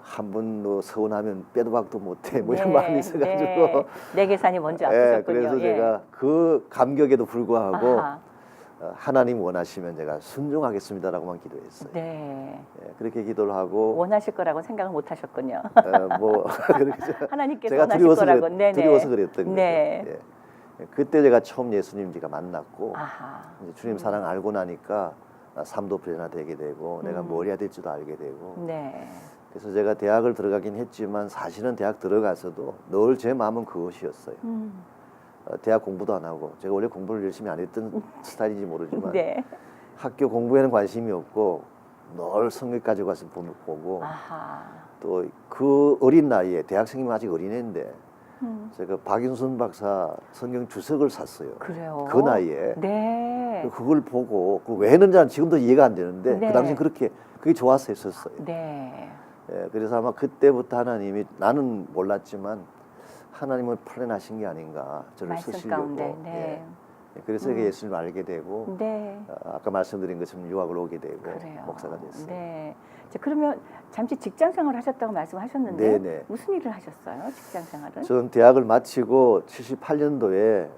한 번 뭐 서운하면 빼도 박도 못해 뭐 이런 네, 마음이 있어가지고 네. 내 계산이 먼저 아프셨군요. 그래서 예. 제가 그 감격에도 불구하고 아하. 하나님 원하시면 제가 순종하겠습니다라고만 기도했어요. 네. 그렇게 기도를 하고 원하실 거라고 생각을 못 하셨군요. 뭐 그렇게 하나님께서 제가 원하실 거라고. 네네. 두려워서 그랬던 네. 거죠. 그때 제가 처음 예수님 제가 만났고 아하. 이제 주님 사랑 알고 나니까 삶도 변화되게 되고 내가 뭘 해야 될지도 알게 되고 네. 그래서 제가 대학을 들어가긴 했지만 사실은 대학 들어가서도 늘 제 마음은 그것이었어요. 대학 공부도 안 하고 제가 원래 공부를 열심히 안 했던 스타일인지 모르지만 네. 학교 공부에는 관심이 없고 늘 성경 가지고 가서 보고 아하. 또 그 어린 나이에 대학생이면 아직 어린애인데 제가 박윤선 박사 성경 주석을 샀어요. 그래요. 그 나이에 네. 그걸 보고 왜 했는지는 지금도 이해가 안 되는데 네. 그 당시 그게 좋아서 했었어요. 네. 그래서 아마 그때부터 하나님이 나는 몰랐지만 하나님은 플랜하신 게 아닌가 저를 말씀 쓰시려고. 가운데. 네. 그래서 예수님을 알게 되고 네. 아까 말씀드린 것처럼 유학을 오게 되고 그래요. 목사가 됐어요. 네. 자, 그러면 잠시 직장 생활을 하셨다고 말씀하셨는데 네네. 무슨 일을 하셨어요? 직장 생활은? 저는 대학을 마치고 78년도에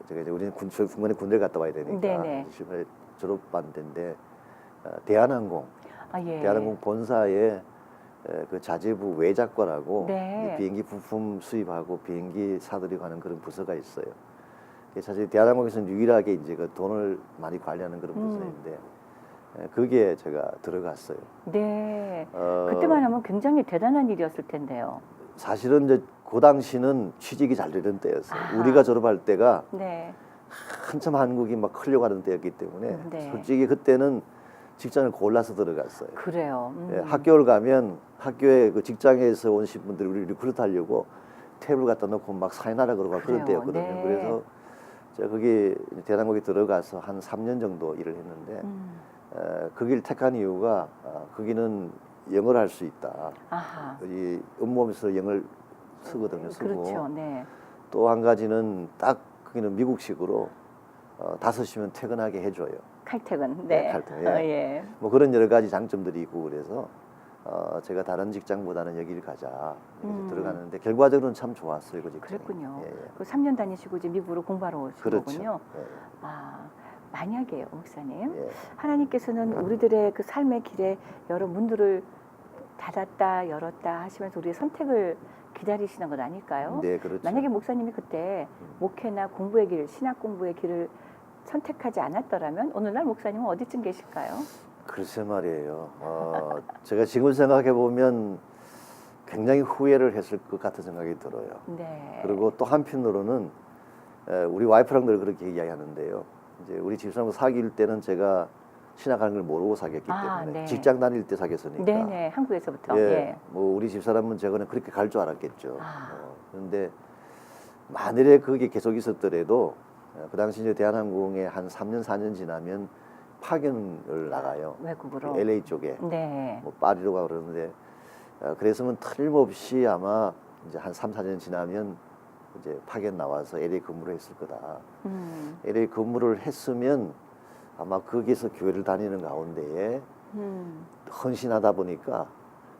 제가 이제 우리는 중간에 군대를 갔다 와야 되니까 네네. 78년에 졸업반대인데 대한항공 아, 예. 대한항공 본사에 그 자재부 외작과라고 네. 이제 비행기 부품 수입하고 비행기 사들이고 하는 그런 부서가 있어요. 사실 대한항공에서는 유일하게 이제 그 돈을 많이 관리하는 그런 부서인데 그게 제가 들어갔어요. 네. 그때만 하면 굉장히 대단한 일이었을 텐데요. 사실은 이제 그 당시는 취직이 잘 되던 때였어요. 아하. 우리가 졸업할 때가 네. 한참 한국이 막 흘려고 하던 때였기 때문에 네. 솔직히 그때는 직장을 골라서 들어갔어요. 그래요. 학교를 가면 학교에 그 직장에서 오신 분들이 우리 리크루트 하려고 테이블 갖다 놓고 막 사인하라 그러고 그런 그래요. 때였거든요. 네. 그래서 제가 거기 대한항공에 들어가서 한 3년 정도 일을 했는데 거기를 택한 이유가 거기는 영어를 할 수 있다. 아하. 이 업무하면서 영어를 쓰거든요. 쓰고 그렇죠. 네. 또 한 가지는 딱 거기는 미국식으로 5시면 퇴근하게 해줘요. 칼퇴근. 네. 칼퇴근, 예. 예. 뭐 그런 여러 가지 장점들이 있고 그래서 제가 다른 직장보다는 여기를 가자 이렇게 들어가는데 결과적으로는 참 좋았어요. 그 직장이. 그랬군요. 예, 예. 그 3년 다니시고 이제 미국으로 공부하러 오신 그렇죠. 거군요. 예, 아, 만약에요, 목사님. 예. 하나님께서는 우리들의 그 삶의 길에 여러 문들을 닫았다, 열었다 하시면서 우리의 선택을 기다리시는 것 아닐까요? 네, 그렇죠. 만약에 목사님이 그때 목회나 공부의 길, 신학 공부의 길을 선택하지 않았더라면 오늘날 목사님은 어디쯤 계실까요? 글쎄 말이에요. 제가 지금 생각해 보면 굉장히 후회를 했을 것 같은 생각이 들어요. 네. 그리고 또 한편으로는 우리 와이프랑 늘 그렇게 이야기하는데요. 이제 우리 집사람과 사귈 때는 제가 신학하는 걸 모르고 사귀었기 때문에 네. 직장 다닐 때 사귀었으니까. 네네, 한국에서부터. 예, 예. 뭐 우리 집사람은 제가는 그렇게 갈 줄 알았겠죠. 아. 그런데 만일에 그게 계속 있었더라도 그 당시 이제 대한항공에 한 3년 4년 지나면 파견을 나가요. 외국으로. LA 쪽에 네. 뭐 파리로 가 그러는데 그래서는 틀림없이 아마 이제 한 3, 4년 지나면 이제 파견 나와서 LA 근무를 했을 거다. LA 근무를 했으면 아마 거기서 교회를 다니는 가운데에 헌신하다 보니까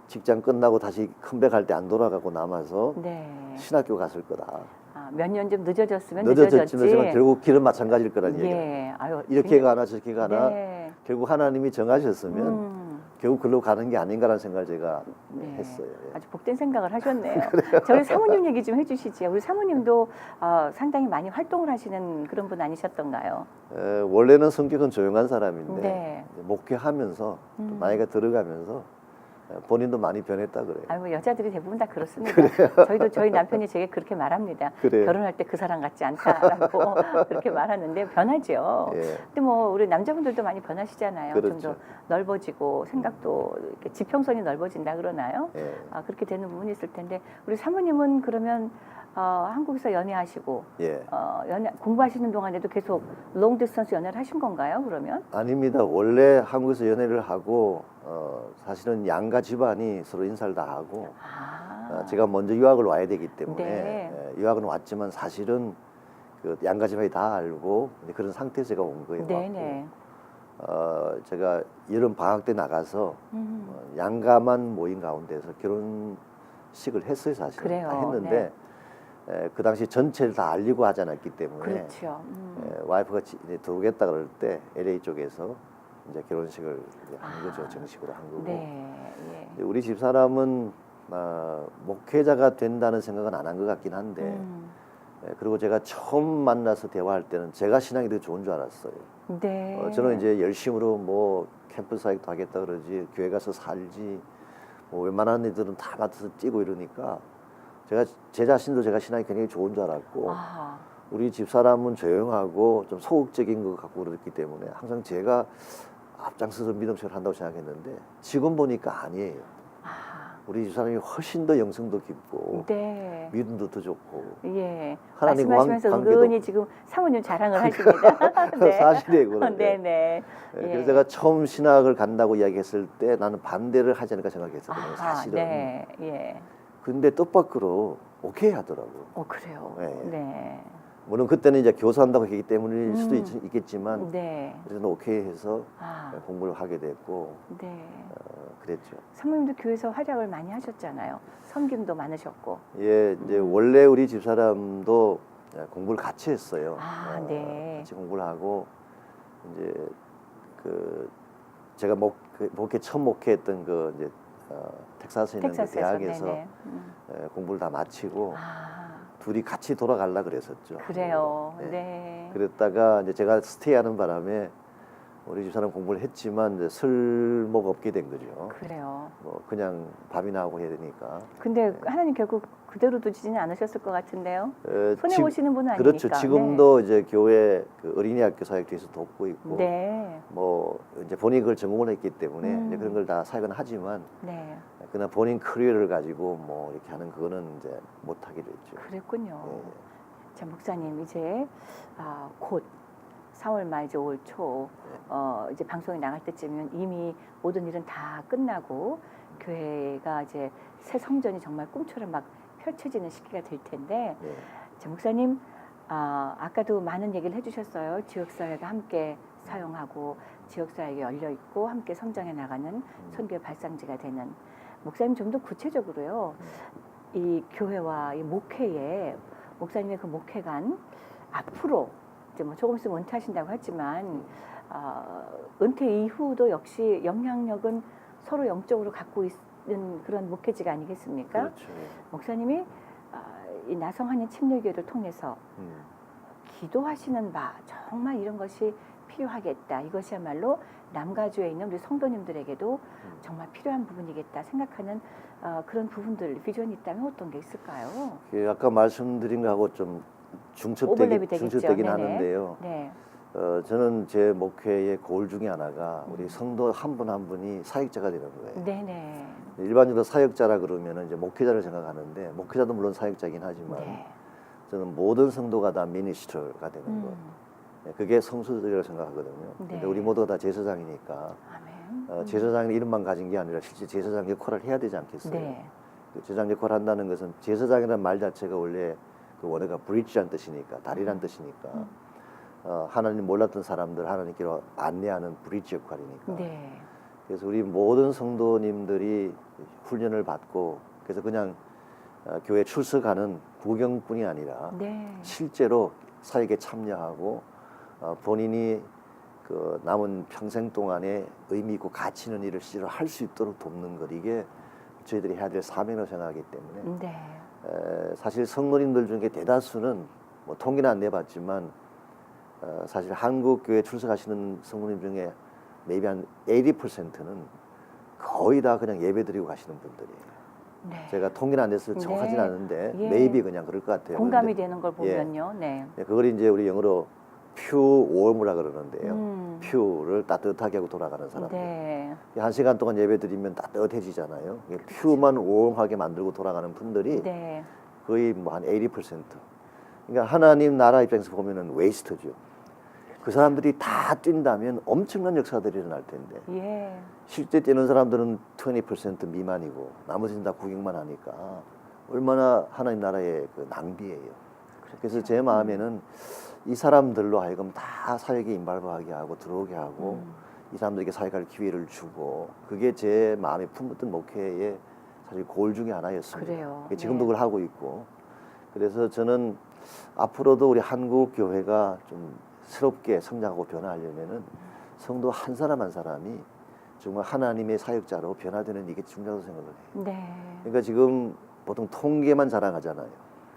직장 끝나고 다시 컴백할 때 안 돌아가고 남아서 네. 신학교 갔을 거다. 아, 몇 년 좀 늦어졌으면 늦어졌지만 결국 길은 마찬가지일 거라는 예. 얘기예요. 아유, 이렇게 가나 저렇게 가나 네. 결국 하나님이 정하셨으면 결국 글로 가는 게 아닌가라는 생각을 제가 네. 했어요. 예. 아주 복된 생각을 하셨네요. 저희 사모님 얘기 좀 해주시지요. 우리 사모님도 상당히 많이 활동을 하시는 그런 분 아니셨던가요? 원래는 성격은 조용한 사람인데 네. 이제 목회하면서 또 나이가 들어가면서 본인도 많이 변했다 그래요. 아이고, 여자들이 대부분 다 그렇습니다. 저희도 저희 남편이 제게 그렇게 말합니다. 그래요. 결혼할 때 그 사람 같지 않다라고 그렇게 말하는데 변하죠. 예. 근데 뭐 우리 남자분들도 많이 변하시잖아요. 좀 그렇죠. 더 넓어지고 생각도 이렇게 지평선이 넓어진다 그러나요? 예. 아, 그렇게 되는 부분이 있을 텐데 우리 사모님은 그러면 한국에서 연애하시고 예. 공부하시는 동안에도 계속 롱 디스턴스 연애를 하신 건가요? 그러면? 아닙니다. 원래 한국에서 연애를 하고 사실은 양가 집안이 서로 인사를 다 하고 제가 먼저 유학을 와야 되기 때문에 네. 유학은 왔지만 사실은 그 양가 집안이 다 알고 그런 상태에서 제가 온 거예요. 네네. 제가 여름 방학 때 나가서 양가만 모인 가운데서 결혼식을 했어요. 사실 그래요. 다 했는데 그 당시 전체를 다 알리고 하지 않았기 때문에 그렇죠. 와이프가 이제 들어오겠다 그럴 때 LA 쪽에서 이제 결혼식을 이제 한 거죠. 정식으로 한 거고. 네. 예. 우리 집 사람은 목회자가 된다는 생각은 안 한 것 같긴 한데 그리고 제가 처음 만나서 대화할 때는 제가 신앙이 더 좋은 줄 알았어요. 네. 저는 이제 열심으로 뭐 캠프 사역도 하겠다 그러지 교회 가서 살지 뭐 웬만한 애들은 다 맡아서 찌고 이러니까 제 자신도 제가 신앙이 굉장히 좋은 줄 알았고 우리 집 사람은 조용하고 좀 소극적인 것 같고 그렇기 때문에 항상 제가 앞장서서 믿음 생활을 한다고 생각했는데 지금 보니까 아니에요. 우리 집 사람이 훨씬 더 영성도 깊고 네. 믿음도 더 좋고 예. 하나님과 말씀하시면서 관계도 은근히 지금 사모님 자랑을 하십니다. 네. 사실이에요. 그런데. 네네. 그래서 제가 처음 신학을 간다고 이야기했을 때 나는 반대를 하지 않을까 생각했었거든요. 사실은. 네. 예. 근데 뜻밖으로 오케이 하더라고요. 그래요. 네. 네. 물론 그때는 이제 교사한다고 했기 때문일 수도 있겠지만 네. 그래서 오케이 해서 아, 공부를 하게 됐고 네. 그랬죠. 사모님도 교회에서 활약을 많이 하셨잖아요. 섬김도 많으셨고. 예, 이제 원래 우리 집 사람도 공부를 같이 했어요. 네. 같이 공부를 하고 이제 그 제가 처음 목회했던 그 이제 텍사스에 있는 그 대학에서 공부를 다 마치고 둘이 같이 돌아가려 그랬었죠. 그래요. 네. 네. 그랬다가 이제 제가 스테이하는 바람에 우리 집사람 공부를 했지만 이제 쓸모가 없게 된 거죠. 그래요. 뭐 그냥 밥이나 하고 해야 되니까. 근데 하나님 결국 그대로 두지는 않으셨을 것 같은데요. 손해 보시는 분은 아니니까. 그렇죠. 지금도 이제 교회 그 어린이학교 사역에서 돕고 있고, 네. 뭐 이제 본인이 그걸 전공을 했기 때문에 이제 그런 걸 다 사역은 하지만, 네. 그러나 본인 커리어를 가지고 뭐 이렇게 하는 그거는 이제 못 하게 됐죠. 그랬군요. 예. 자, 목사님 이제 곧 4월 말 이제 5월 초 이제 방송이 나갈 때쯤이면 이미 모든 일은 다 끝나고 교회가 이제 새 성전이 정말 꿈처럼 막 펼쳐지는 시기가 될 텐데, 예. 자, 목사님 아까도 많은 얘기를 해주셨어요. 지역사회가 함께 사용하고 지역사회에 열려 있고 함께 성장해 나가는 선교의 발상지가 되는, 목사님 좀 더 구체적으로요. 이 교회와 이 목회에 목사님의 그 목회관 앞으로 이제 뭐 조금 있으면 은퇴하신다고 하지만 은퇴 이후도 역시 영향력은 서로 영적으로 갖고 있는 그런 목회지가 아니겠습니까? 그렇죠. 목사님이 이 나성한인 침례교회를 통해서 기도하시는 바 정말 이런 것이 필요하겠다. 이것이야말로 남가주에 있는 우리 성도님들에게도 정말 필요한 부분이겠다 생각하는 그런 부분들, 비전이 있다면 어떤 게 있을까요? 아까 말씀드린 거하고 좀 오버랩이 되겠죠. 중첩되긴 네네. 하는데요. 네. 저는 제 목회의 고울 중에 하나가 우리 성도 한 분 한 분이 사역자가 되는 거예요. 네네. 일반적으로 사역자라 그러면은 이제 목회자를 생각하는데, 목회자도 물론 사역자긴 하지만 네. 저는 모든 성도가 다 미니스터가 되는 거. 그게 성수들이라고 생각하거든요. 네. 근데 우리 모두가 다 제사장이니까 아멘. 제사장의 이름만 가진 게 아니라 실제 제사장 역할을 해야 되지 않겠어요? 네. 그 제사장 역할을 한다는 것은, 제사장이라는 말 자체가 원래 그 원어가 브릿지란 뜻이니까, 다리란 뜻이니까 하나님 몰랐던 사람들 하나님께로 안내하는 브릿지 역할이니까. 네. 그래서 우리 모든 성도님들이 훈련을 받고 그래서 그냥 교회 출석하는 구경뿐이 아니라 네. 실제로 사역에 참여하고 본인이 그 남은 평생 동안에 의미 있고 가치 있는 일을 실제로 할 수 있도록 돕는 것 이게 저희들이 해야 될 사명이라고 생각하기 때문에 네. 사실 성도님들 중에 대다수는 뭐 통계는 안 내봤지만 사실 한국 교회 출석하시는 성도님 중에 maybe 한 80%는 거의 다 그냥 예배드리고 가시는 분들이에요. 네. 제가 통계는 안 내서 정확하진 네. 않은데 예. maybe 그냥 그럴 것 같아요. 공감이 그런데 되는 걸 보면요. 네. 그걸 이제 우리 영어로 퓨 웜이라 그러는데요. 퓨를 따뜻하게 하고 돌아가는 사람들. 네. 한 시간 동안 예배드리면 따뜻해지잖아요. 퓨만 웜하게 만들고 돌아가는 분들이 네. 거의 뭐 한 80%. 그러니까 하나님 나라 입장에서 보면은 웨이스트죠. 그 사람들이 다 뛴다면 엄청난 역사들이 일어날 텐데 예. 실제 뛰는 사람들은 20% 미만이고 나머지는 다 구경만 하니까 얼마나 하나님 나라의 그 낭비예요. 그래서 제 마음에는 이 사람들로 하여금 다 사역에 임발하게 하고 들어오게 하고 이 사람들에게 사역할 기회를 주고 그게 제 마음에 품었던 목회의 사실 골 중에 하나였습니다. 그래요. 지금도 네. 그걸 하고 있고 그래서 저는 앞으로도 우리 한국 교회가 좀 새롭게 성장하고 변화하려면은 성도 한 사람 한 사람이 정말 하나님의 사역자로 변화되는 이게 중요하다고 생각을 해요. 네. 그러니까 지금 보통 통계만 자랑하잖아요.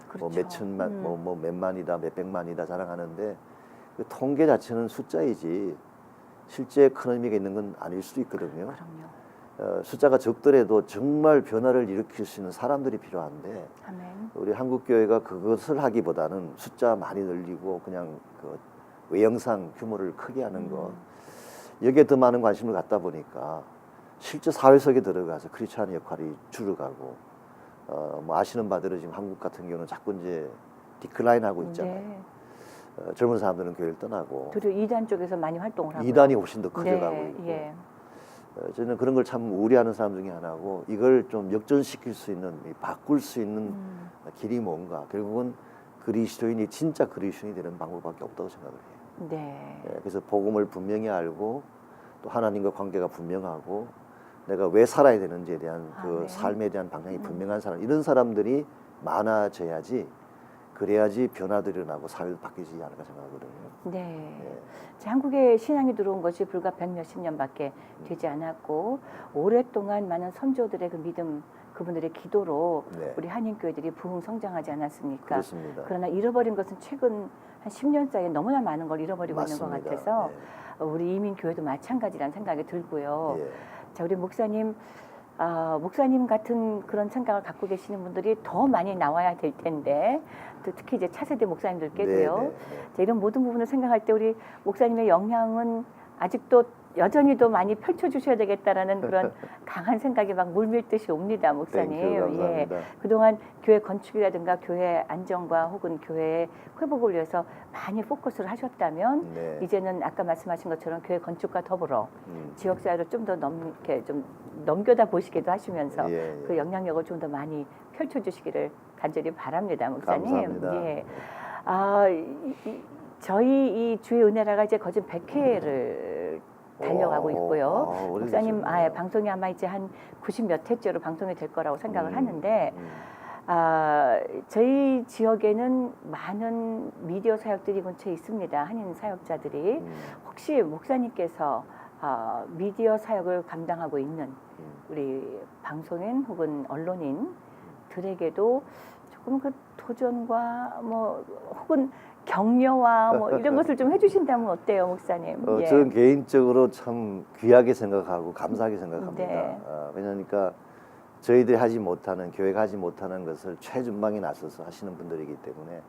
그렇죠. 뭐 몇천만, 뭐 몇만이다, 몇백만이다 자랑하는데 그 통계 자체는 숫자이지 실제 큰 의미가 있는 건 아닐 수도 있거든요. 그럼요. 숫자가 적더라도 정말 변화를 일으킬 수 있는 사람들이 필요한데 아멘. 우리 한국 교회가 그것을 하기보다는 숫자 많이 늘리고 그냥 그 외형상 규모를 크게 하는 것 여기에 더 많은 관심을 갖다 보니까 실제 사회 속에 들어가서 크리스찬의 역할이 줄어가고 뭐 아시는 바대로 지금 한국 같은 경우는 자꾸 이제 디클라인하고 있잖아요. 네. 젊은 사람들은 교회를 떠나고 도리어 이단 쪽에서 많이 활동을 하고. 이단이 훨씬 더 커져가고 네. 있고 예. 저는 그런 걸 참 우려하는 사람 중에 하나고 이걸 좀 역전시킬 수 있는 바꿀 수 있는 길이 뭔가 결국은 그리스도인이 진짜 그리스도인이 되는 방법밖에 없다고 생각을 해요. 네. 그래서 복음을 분명히 알고 또 하나님과 관계가 분명하고 내가 왜 살아야 되는지에 대한 그 네. 삶에 대한 방향이 분명한 사람 이런 사람들이 많아져야지 그래야지 변화들이 일어나고 사회도 바뀌지 않을까 생각하거든요. 네. 한국에 신앙이 들어온 것이 불과 100몇십 년밖에 되지 않았고 오랫동안 많은 선조들의 그 믿음 그분들의 기도로 네. 우리 한인교회들이 부흥 성장하지 않았습니까? 그렇습니다. 그러나 잃어버린 것은 최근 한 10년 사이에 너무나 많은 걸 잃어버리고 맞습니다. 있는 것 같아서 네. 우리 이민교회도 마찬가지라는 생각이 들고요. 예. 자, 우리 목사님 같은 그런 생각을 갖고 계시는 분들이 더 많이 나와야 될 텐데 또 특히 이제 차세대 목사님들께도요. 네, 네, 네. 자, 이런 모든 부분을 생각할 때 우리 목사님의 영향은 아직도 여전히도 많이 펼쳐주셔야 되겠다라는 그런 강한 생각이 막 물밀듯이 옵니다, 목사님. 땡큐, 감사합니다. 그동안 교회 건축이라든가 교회 안정과 혹은 교회의 회복을 위해서 많이 포커스를 하셨다면 네. 이제는 아까 말씀하신 것처럼 교회 건축과 더불어 지역사회를 좀 더 좀 넘겨다 보시기도 하시면서 예, 예. 그 영향력을 좀 더 많이 펼쳐주시기를 간절히 바랍니다, 목사님. 감사합니다. 예. 저희 이 주의 은혜라가 이제 거진 100회를 달려가고 있고요. 목사님 방송이 아마 이제 한 90몇 회째로 방송이 될 거라고 생각을 하는데 저희 지역에는 많은 미디어 사역들이 근처에 있습니다. 한인 사역자들이. 혹시 목사님께서 미디어 사역을 감당하고 있는 우리 방송인 혹은 언론인들에게도 조금 그 도전과 뭐 혹은 격려와 뭐 이런 것을 좀 해주신다면 어때요, 목사님? 예. 저는 개인적으로 참 귀하게 생각하고 감사하게 생각합니다. 네. 왜냐하니까 저희들이 하지 못하는 교회가 하지 못하는 것을 최전방에 나서서 하시는 분들이기 때문에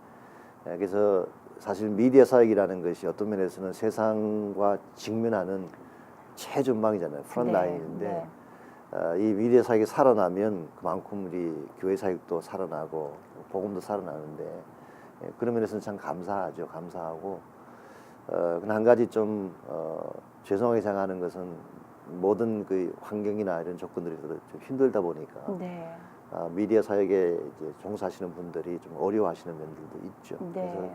그래서 사실 미디어 사역이라는 것이 어떤 면에서는 세상과 직면하는 최전방이잖아요. 프론라인인데 네. 이 미디어 사역이 살아나면 그만큼 우리 교회 사역도 살아나고 복음도 살아나는데 그런 면에서는 참 감사하죠. 감사하고 한 가지 좀 죄송하게 생각하는 것은 모든 그 환경이나 이런 조건들이 좀 힘들다 보니까 네. 미디어 사역에 이제 종사하시는 분들이 좀 어려워하시는 면들도 있죠. 네. 그래서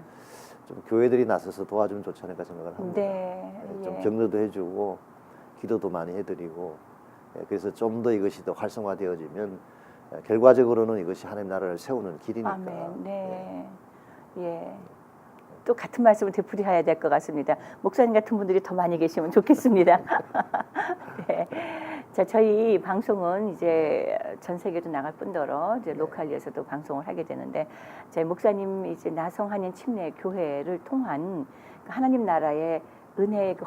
좀 교회들이 나서서 도와주면 좋지 않을까 생각을 합니다. 네. 좀 예. 격려도 해주고 기도도 많이 해드리고 그래서 좀 더 이것이 더 활성화되어지면 결과적으로는 이것이 하나님 나라를 세우는 길이니까. 아멘. 네. 예. 또 같은 말씀을 되풀이해야 될 것 같습니다. 목사님 같은 분들이 더 많이 계시면 좋겠습니다. 네. 자, 저희 방송은 이제 전 세계도 나갈 뿐더러 이제 로컬리에서도 방송을 하게 되는데, 저희 목사님 이제 나성 한인 침례 교회를 통한 하나님 나라의 은혜의 그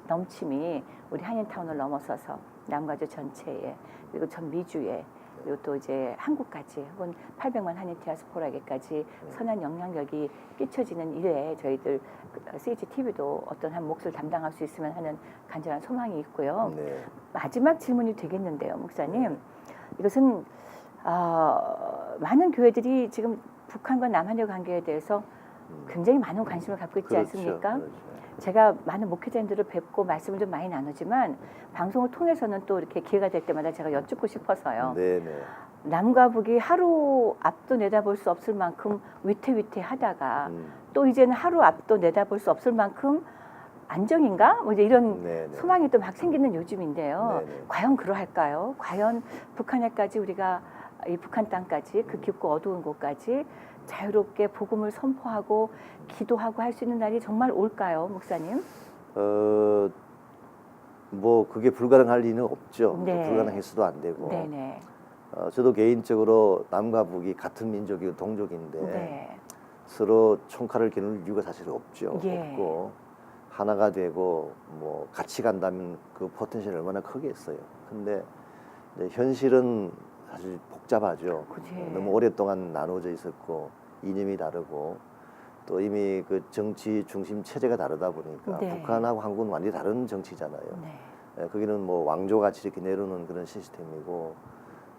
넘침이 우리 한인타운을 넘어서서 남가주 전체에, 그리고 전 미주에, 그리고 또 이제 한국까지, 혹은 800만 한인 디아스포라에게까지 선한 영향력이 끼쳐지는 일에 저희들 CHTV도 어떤 한 몫을 담당할 수 있으면 하는 간절한 소망이 있고요. 네. 마지막 질문이 되겠는데요, 목사님. 이것은 많은 교회들이 지금 북한과 남한의 관계에 대해서 굉장히 많은 관심을 갖고 있지 그렇죠. 않습니까? 그렇죠. 제가 많은 목회자님들을 뵙고 말씀을 좀 많이 나누지만, 방송을 통해서는 또 이렇게 기회가 될 때마다 제가 여쭙고 싶어서요. 네네. 남과 북이 하루 앞도 내다볼 수 없을 만큼 위태위태하다가 또 이제는 하루 앞도 내다볼 수 없을 만큼 안정인가? 뭐 이제 이런 네네. 소망이 또 막 생기는 요즘인데요. 네네. 과연 그러할까요? 과연 북한에까지 우리가 이 북한 땅까지, 그 깊고 어두운 곳까지 자유롭게 복음을 선포하고 기도하고 할 수 있는 날이 정말 올까요, 목사님? 뭐 그게 불가능할 리는 없죠. 네. 불가능해서도 안 되고. 네네. 저도 개인적으로 남과 북이 같은 민족이고 동족인데 네. 서로 총칼을 겨눌 이유가 사실 없죠. 예. 없고 하나가 되고 뭐 같이 간다면 그 포텐셜이 얼마나 크겠어요. 근데 이제 현실은 사실 복잡하죠. 그치. 너무 오랫동안 나눠져 있었고 이념이 다르고 또 이미 그 정치 중심 체제가 다르다 보니까 네. 북한하고 한국은 완전히 다른 정치잖아요. 네. 거기는 뭐 왕조같이 이렇게 내려오는 그런 시스템이고,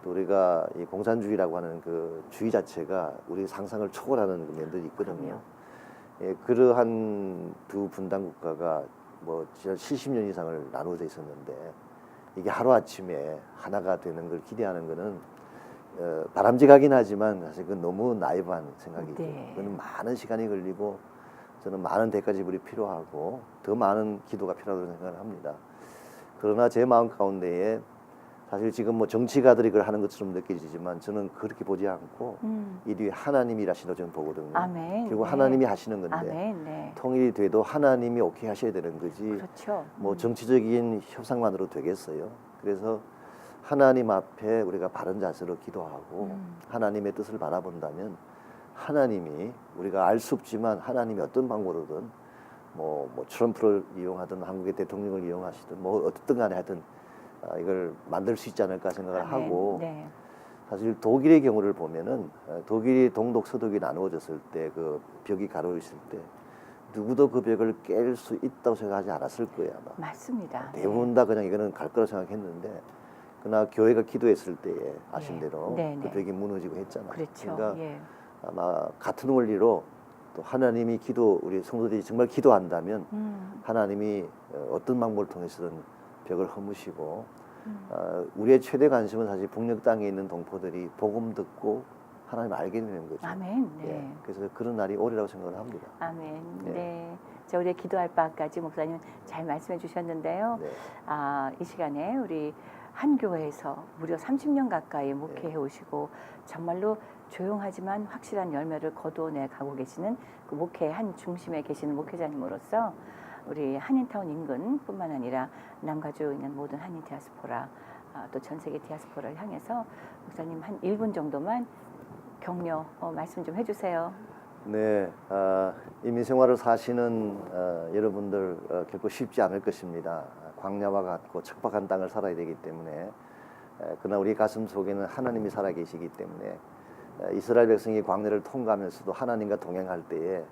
또 우리가 이 공산주의라고 하는 그 주의 자체가 우리 상상을 초월하는 그 면들이 있거든요. 그러한 두 분단 국가가 뭐 70년 이상을 나누어져 있었는데, 이게 하루아침에 하나가 되는 걸 기대하는 거는 바람직하긴 하지만 사실 그건 너무 나이브한 생각이죠. 네. 그건 많은 시간이 걸리고 저는 많은 대가 지불이 필요하고 더 많은 기도가 필요하다고 생각을 합니다. 그러나 제 마음 가운데에 사실 지금 뭐 정치가들이 그걸 하는 것처럼 느껴지지만 저는 그렇게 보지 않고 이 뒤에 하나님이 일하시는 저는 보거든요. 아멘. 그리고 네. 하나님이 하시는 건데 아멘. 네. 통일이 돼도 하나님이 오케이 하셔야 되는 거지. 그렇죠. 뭐 정치적인 협상만으로 되겠어요. 그래서 하나님 앞에 우리가 바른 자세로 기도하고 하나님의 뜻을 바라본다면 하나님이, 우리가 알 수 없지만 하나님이 어떤 방법으로든 뭐 트럼프를 이용하든 한국의 대통령을 이용하시든 뭐 어떻든 간에 하여튼 이걸 만들 수 있지 않을까 생각을 아멘. 하고, 네. 사실 독일의 경우를 보면은 독일이 동독 서독이 나누어졌을 때 그 벽이 가로있을 때 누구도 그 벽을 깰 수 있다고 생각하지 않았을 거예요 아마. 맞습니다. 대부분 다 그냥 이거는 갈 거라 생각했는데, 그러나 교회가 기도했을 때에 아신 네. 대로 네, 그 네. 벽이 무너지고 했잖아요. 그렇죠. 그러니까 예. 아마 같은 원리로 또 하나님이 우리 성도들이 정말 기도한다면 하나님이 어떤 방법을 통해서든 벽을 허무시고, 우리의 최대 관심은 사실 북녘 땅에 있는 동포들이 복음 듣고 하나님 알게 되는 거죠. 아멘. 네. 예, 그래서 그런 날이 오리라고 생각을 합니다. 아멘. 예. 네. 자, 우리의 기도할 바까지 목사님 잘 말씀해 주셨는데요. 네. 이 시간에 우리 한 교회에서 무려 30년 가까이 목회해 오시고 정말로 조용하지만 확실한 열매를 거두어내 가고 계시는 그 목회의 한 중심에 계시는 목회자님으로서 우리 한인타운 인근뿐만 아니라 남가주에 있는 모든 한인 디아스포라, 또 전 세계 디아스포라를 향해서 목사님 한 1분 정도만 격려 말씀 좀 해주세요. 네, 이민 생활을 사시는 여러분들 결코 쉽지 않을 것입니다. 광야와 같고 척박한 땅을 살아야 되기 때문에, 그러나 우리 가슴 속에는 하나님이 살아계시기 때문에 이스라엘 백성이 광야를 통과하면서도 하나님과 동행할 때에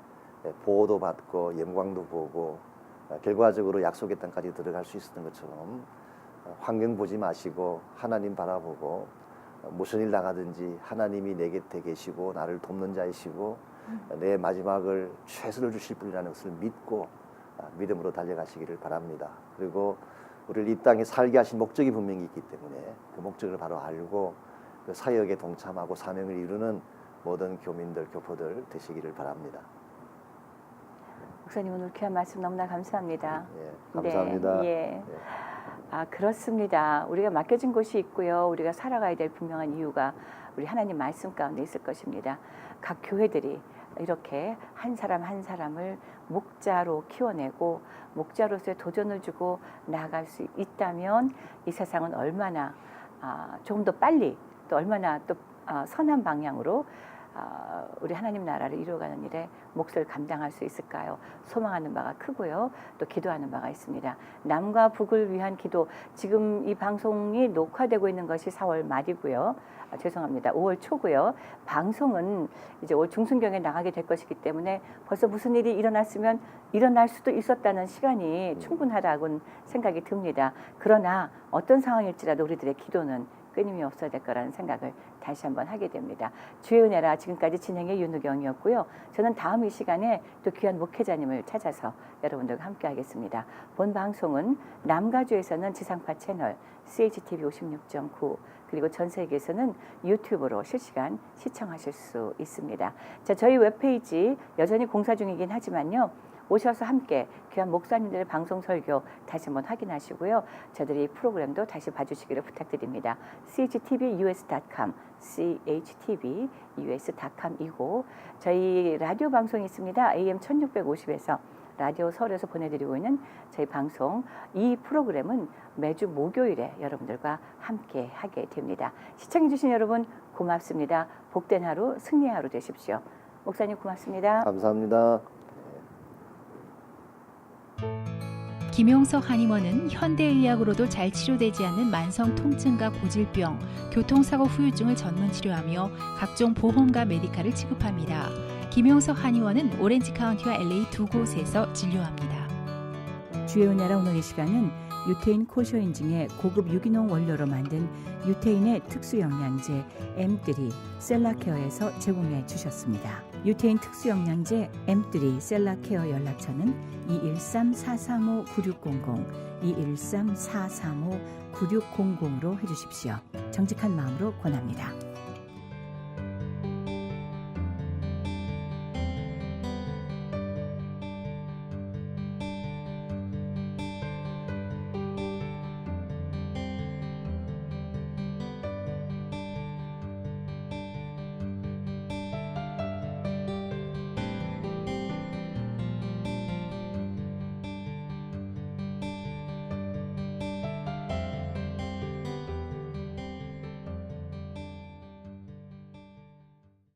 보호도 받고 영광도 보고 결과적으로 약속의 땅까지 들어갈 수 있었던 것처럼, 환경 보지 마시고 하나님 바라보고 무슨 일 당하든지 하나님이 내 곁에 계시고 나를 돕는 자이시고 내 마지막을 최선을 주실 분이라는 것을 믿고 믿음으로 달려가시기를 바랍니다. 그리고 우리를 이 땅에 살게 하신 목적이 분명히 있기 때문에 그 목적을 바로 알고 그 사역에 동참하고 사명을 이루는 모든 교민들, 교포들 되시기를 바랍니다. 목사님 오늘 귀한 말씀 너무나 감사합니다. 예, 감사합니다. 네, 예. 예. 그렇습니다. 우리가 맡겨진 곳이 있고요. 우리가 살아가야 될 분명한 이유가 우리 하나님 말씀 가운데 있을 것입니다. 각 교회들이 이렇게 한 사람 한 사람을 목자로 키워내고 목자로서의 도전을 주고 나아갈 수 있다면 이 세상은 얼마나 조금 더 빨리 또 얼마나 또 선한 방향으로 우리 하나님 나라를 이루어가는 일에 몫을 감당할 수 있을까요? 소망하는 바가 크고요. 또 기도하는 바가 있습니다. 남과 북을 위한 기도. 지금 이 방송이 녹화되고 있는 것이 4월 말이고요. 죄송합니다. 5월 초고요. 방송은 이제 올 중순경에 나가게 될 것이기 때문에 벌써 무슨 일이 일어났으면 일어날 수도 있었다는 시간이 충분하다고는 생각이 듭니다. 그러나 어떤 상황일지라도 우리들의 기도는 끊임이 없어야 될 거라는 생각을 다시 한번 하게 됩니다. 주의 은혜라 지금까지 진행의 윤우경이었고요. 저는 다음 이 시간에 또 귀한 목회자님을 찾아서 여러분들과 함께 하겠습니다. 본 방송은 남가주에서는 지상파 채널 CHTV 56.9 그리고 전 세계에서는 유튜브로 실시간 시청하실 수 있습니다. 자, 저희 웹페이지 여전히 공사 중이긴 하지만요. 오셔서 함께 귀한 목사님들의 방송 설교 다시 한번 확인하시고요. 저들이 프로그램도 다시 봐주시기를 부탁드립니다. chtvus.com, chtvus.com이고 저희 라디오 방송이 있습니다. AM 1650에서 라디오 서울에서 보내드리고 있는 저희 방송 이 프로그램은 매주 목요일에 여러분들과 함께 하게 됩니다. 시청해주신 여러분 고맙습니다. 복된 하루, 승리의 하루 되십시오. 목사님 고맙습니다. 감사합니다. 김용석 한의원은 현대의학으로도 잘 치료되지 않는 만성 통증과 고질병, 교통사고 후유증을 전문 치료하며 각종 보험과 메디칼을 지급합니다. 김용석 한의원은 오렌지 카운티와 LA 두 곳에서 진료합니다. 주의 은혜라 오늘 이 시간은 유태인 코쇼인 중에 고급 유기농 원료로 만든 유태인의 특수 영양제 M3 셀라케어에서 제공해 주셨습니다. 유태인 특수 영양제 M3 셀라케어 연락처는 213-435-9600, 213-435-9600으로 해주십시오. 정직한 마음으로 권합니다.